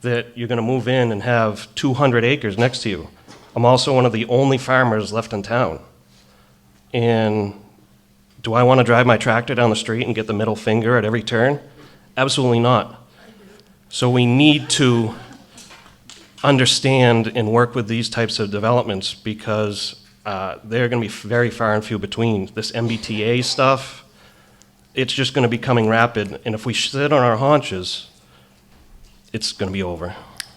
S19: that you're going to move in and have 200 acres next to you. I'm also one of the only farmers left in town. And do I want to drive my tractor down the street and get the middle finger at every turn? Absolutely not. So we need to understand and work with these types of developments, because they're going to be very far and few between. This MBTA stuff, it's just going to be coming rapid. And if we sit on our haunches, it's going to be over.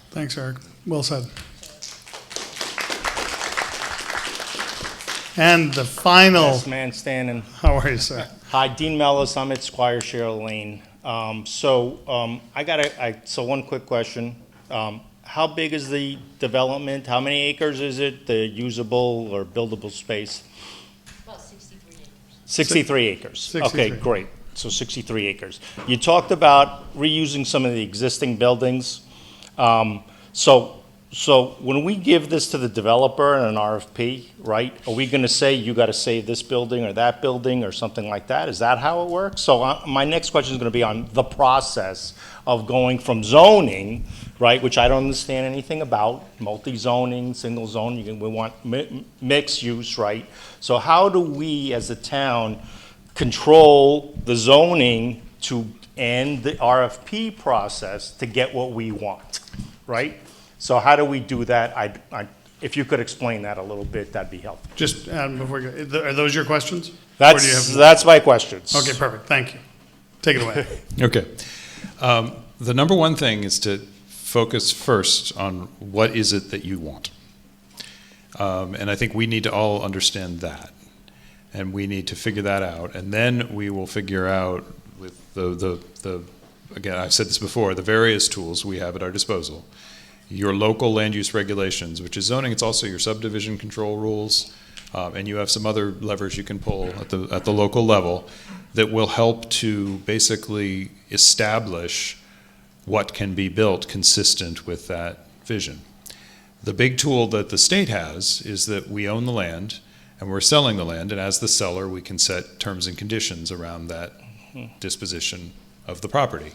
S2: Thanks, Eric. Well said. And the final.
S20: Last man standing.
S2: How are you, sir?
S20: Hi, Dean Mellis. I'm at Squire Cheryl Lane. So one quick question. How big is the development? How many acres is it, the usable or buildable space?
S21: About 63 acres.
S20: 63 acres.
S2: 63.
S20: Okay, great. So 63 acres. You talked about reusing some of the existing buildings. So when we give this to the developer in an RFP, right, are we going to say you got to save this building or that building or something like that? Is that how it works? So my next question is going to be on the process of going from zoning, right, which I don't understand anything about, multi-zoning, single zoning, we want mixed use, right? So how do we as a town control the zoning to end the RFP process to get what we want, right? So how do we do that? If you could explain that a little bit, that'd be helpful.
S2: Just before we go, are those your questions?
S20: That's my questions.
S2: Okay, perfect. Thank you. Take it away.
S3: Okay. The number one thing is to focus first on what is it that you want. And I think we need to all understand that. And we need to figure that out. And then we will figure out with again, I've said this before, the various tools we have at our disposal. Your local land use regulations, which is zoning, it's also your subdivision control rules, and you have some other levers you can pull at the local level that will help to basically establish what can be built consistent with that vision. The big tool that the state has is that we own the land and we're selling the land, and as the seller, we can set terms and conditions around that disposition of the property.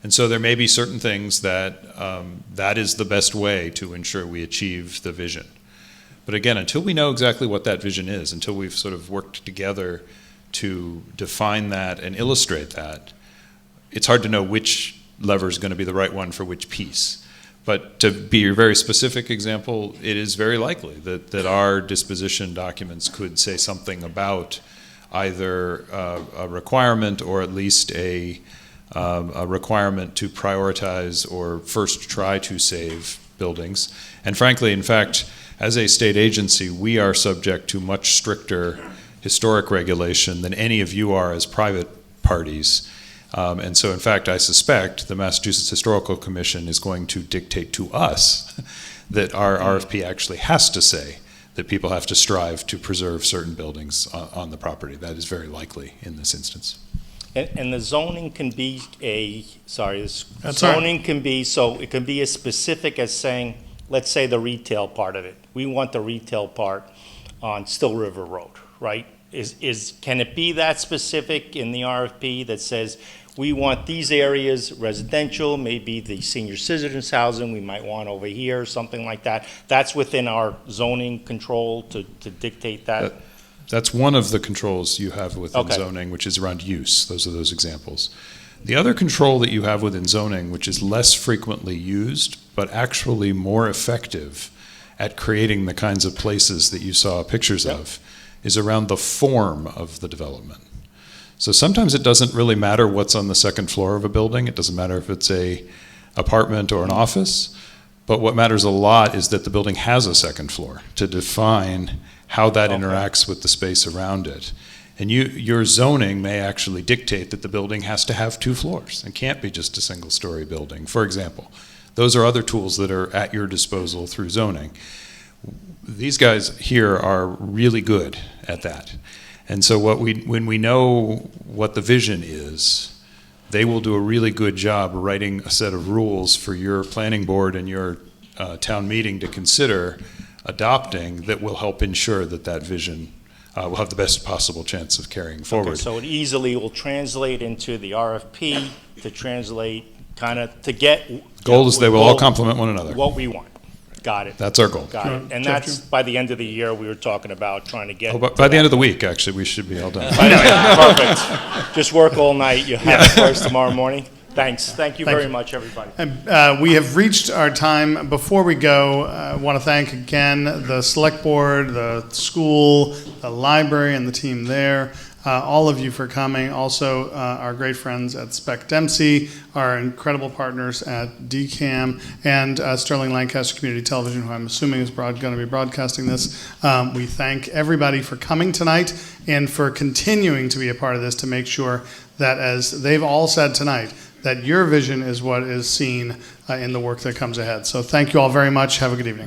S3: And so there may be certain things that that is the best way to ensure we achieve the vision. But again, until we know exactly what that vision is, until we've sort of worked together to define that and illustrate that, it's hard to know which lever is going to be the right one for which piece. But to be a very specific example, it is very likely that our disposition documents could say something about either a requirement or at least a requirement to prioritize or first try to save buildings. And frankly, in fact, as a state agency, we are subject to much stricter historic regulation than any of you are as private parties. And so, in fact, I suspect the Massachusetts Historical Commission is going to dictate to us that our RFP actually has to say that people have to strive to preserve certain buildings on the property. That is very likely in this instance.
S20: And the zoning can be
S2: zoning
S20: can be, so it can be as specific as saying, let's say the retail part of it. We want the retail part on Still River Road, right? Can it be that specific in the RFP that says, we want these areas residential, maybe the senior citizens housing we might want over here, something like that? That's within our zoning control to dictate that?
S3: That's one of the controls you have within zoning, which is around use. Those are those examples. The other control that you have within zoning, which is less frequently used, but actually more effective at creating the kinds of places that you saw pictures of, is around the form of the development. So sometimes it doesn't really matter what's on the second floor of a building. It doesn't matter if it's a apartment or an office. But what matters a lot is that the building has a second floor to define how that interacts with the space around it. And your zoning may actually dictate that the building has to have 2 floors and can't be just a single-story building, for example. Those are other tools that are at your disposal through zoning. These guys here are really good at that. And so when we know what the vision is, they will do a really good job writing a set of rules for your planning board and your town meeting to consider adopting that will help ensure that that vision will have the best possible chance of carrying forward.
S20: Okay, so it easily will translate into the RFP to translate kind of to get...
S3: Goal is they will all complement one another.
S20: What we want. Got it.
S3: That's our goal.
S20: Got it. And that's by the end of the year we were talking about trying to get...
S3: By the end of the week, actually, we should be all done.
S20: Perfect. Just work all night. You have it for us tomorrow morning. Thanks. Thank you very much, everybody.
S2: And, we have reached our time. Before we go, I want to thank again the select board, the school, the library, and the team there. All of you for coming. Also, our great friends at Speck Dempsey, our incredible partners at DCAMM, and Sterling-Lancaster Community Television, who I'm assuming is going to be broadcasting this. We thank everybody for coming tonight and for continuing to be a part of this to make sure that, as they've all said tonight, that your vision is what is seen in the work that comes ahead. So thank you all very much. Have a good evening.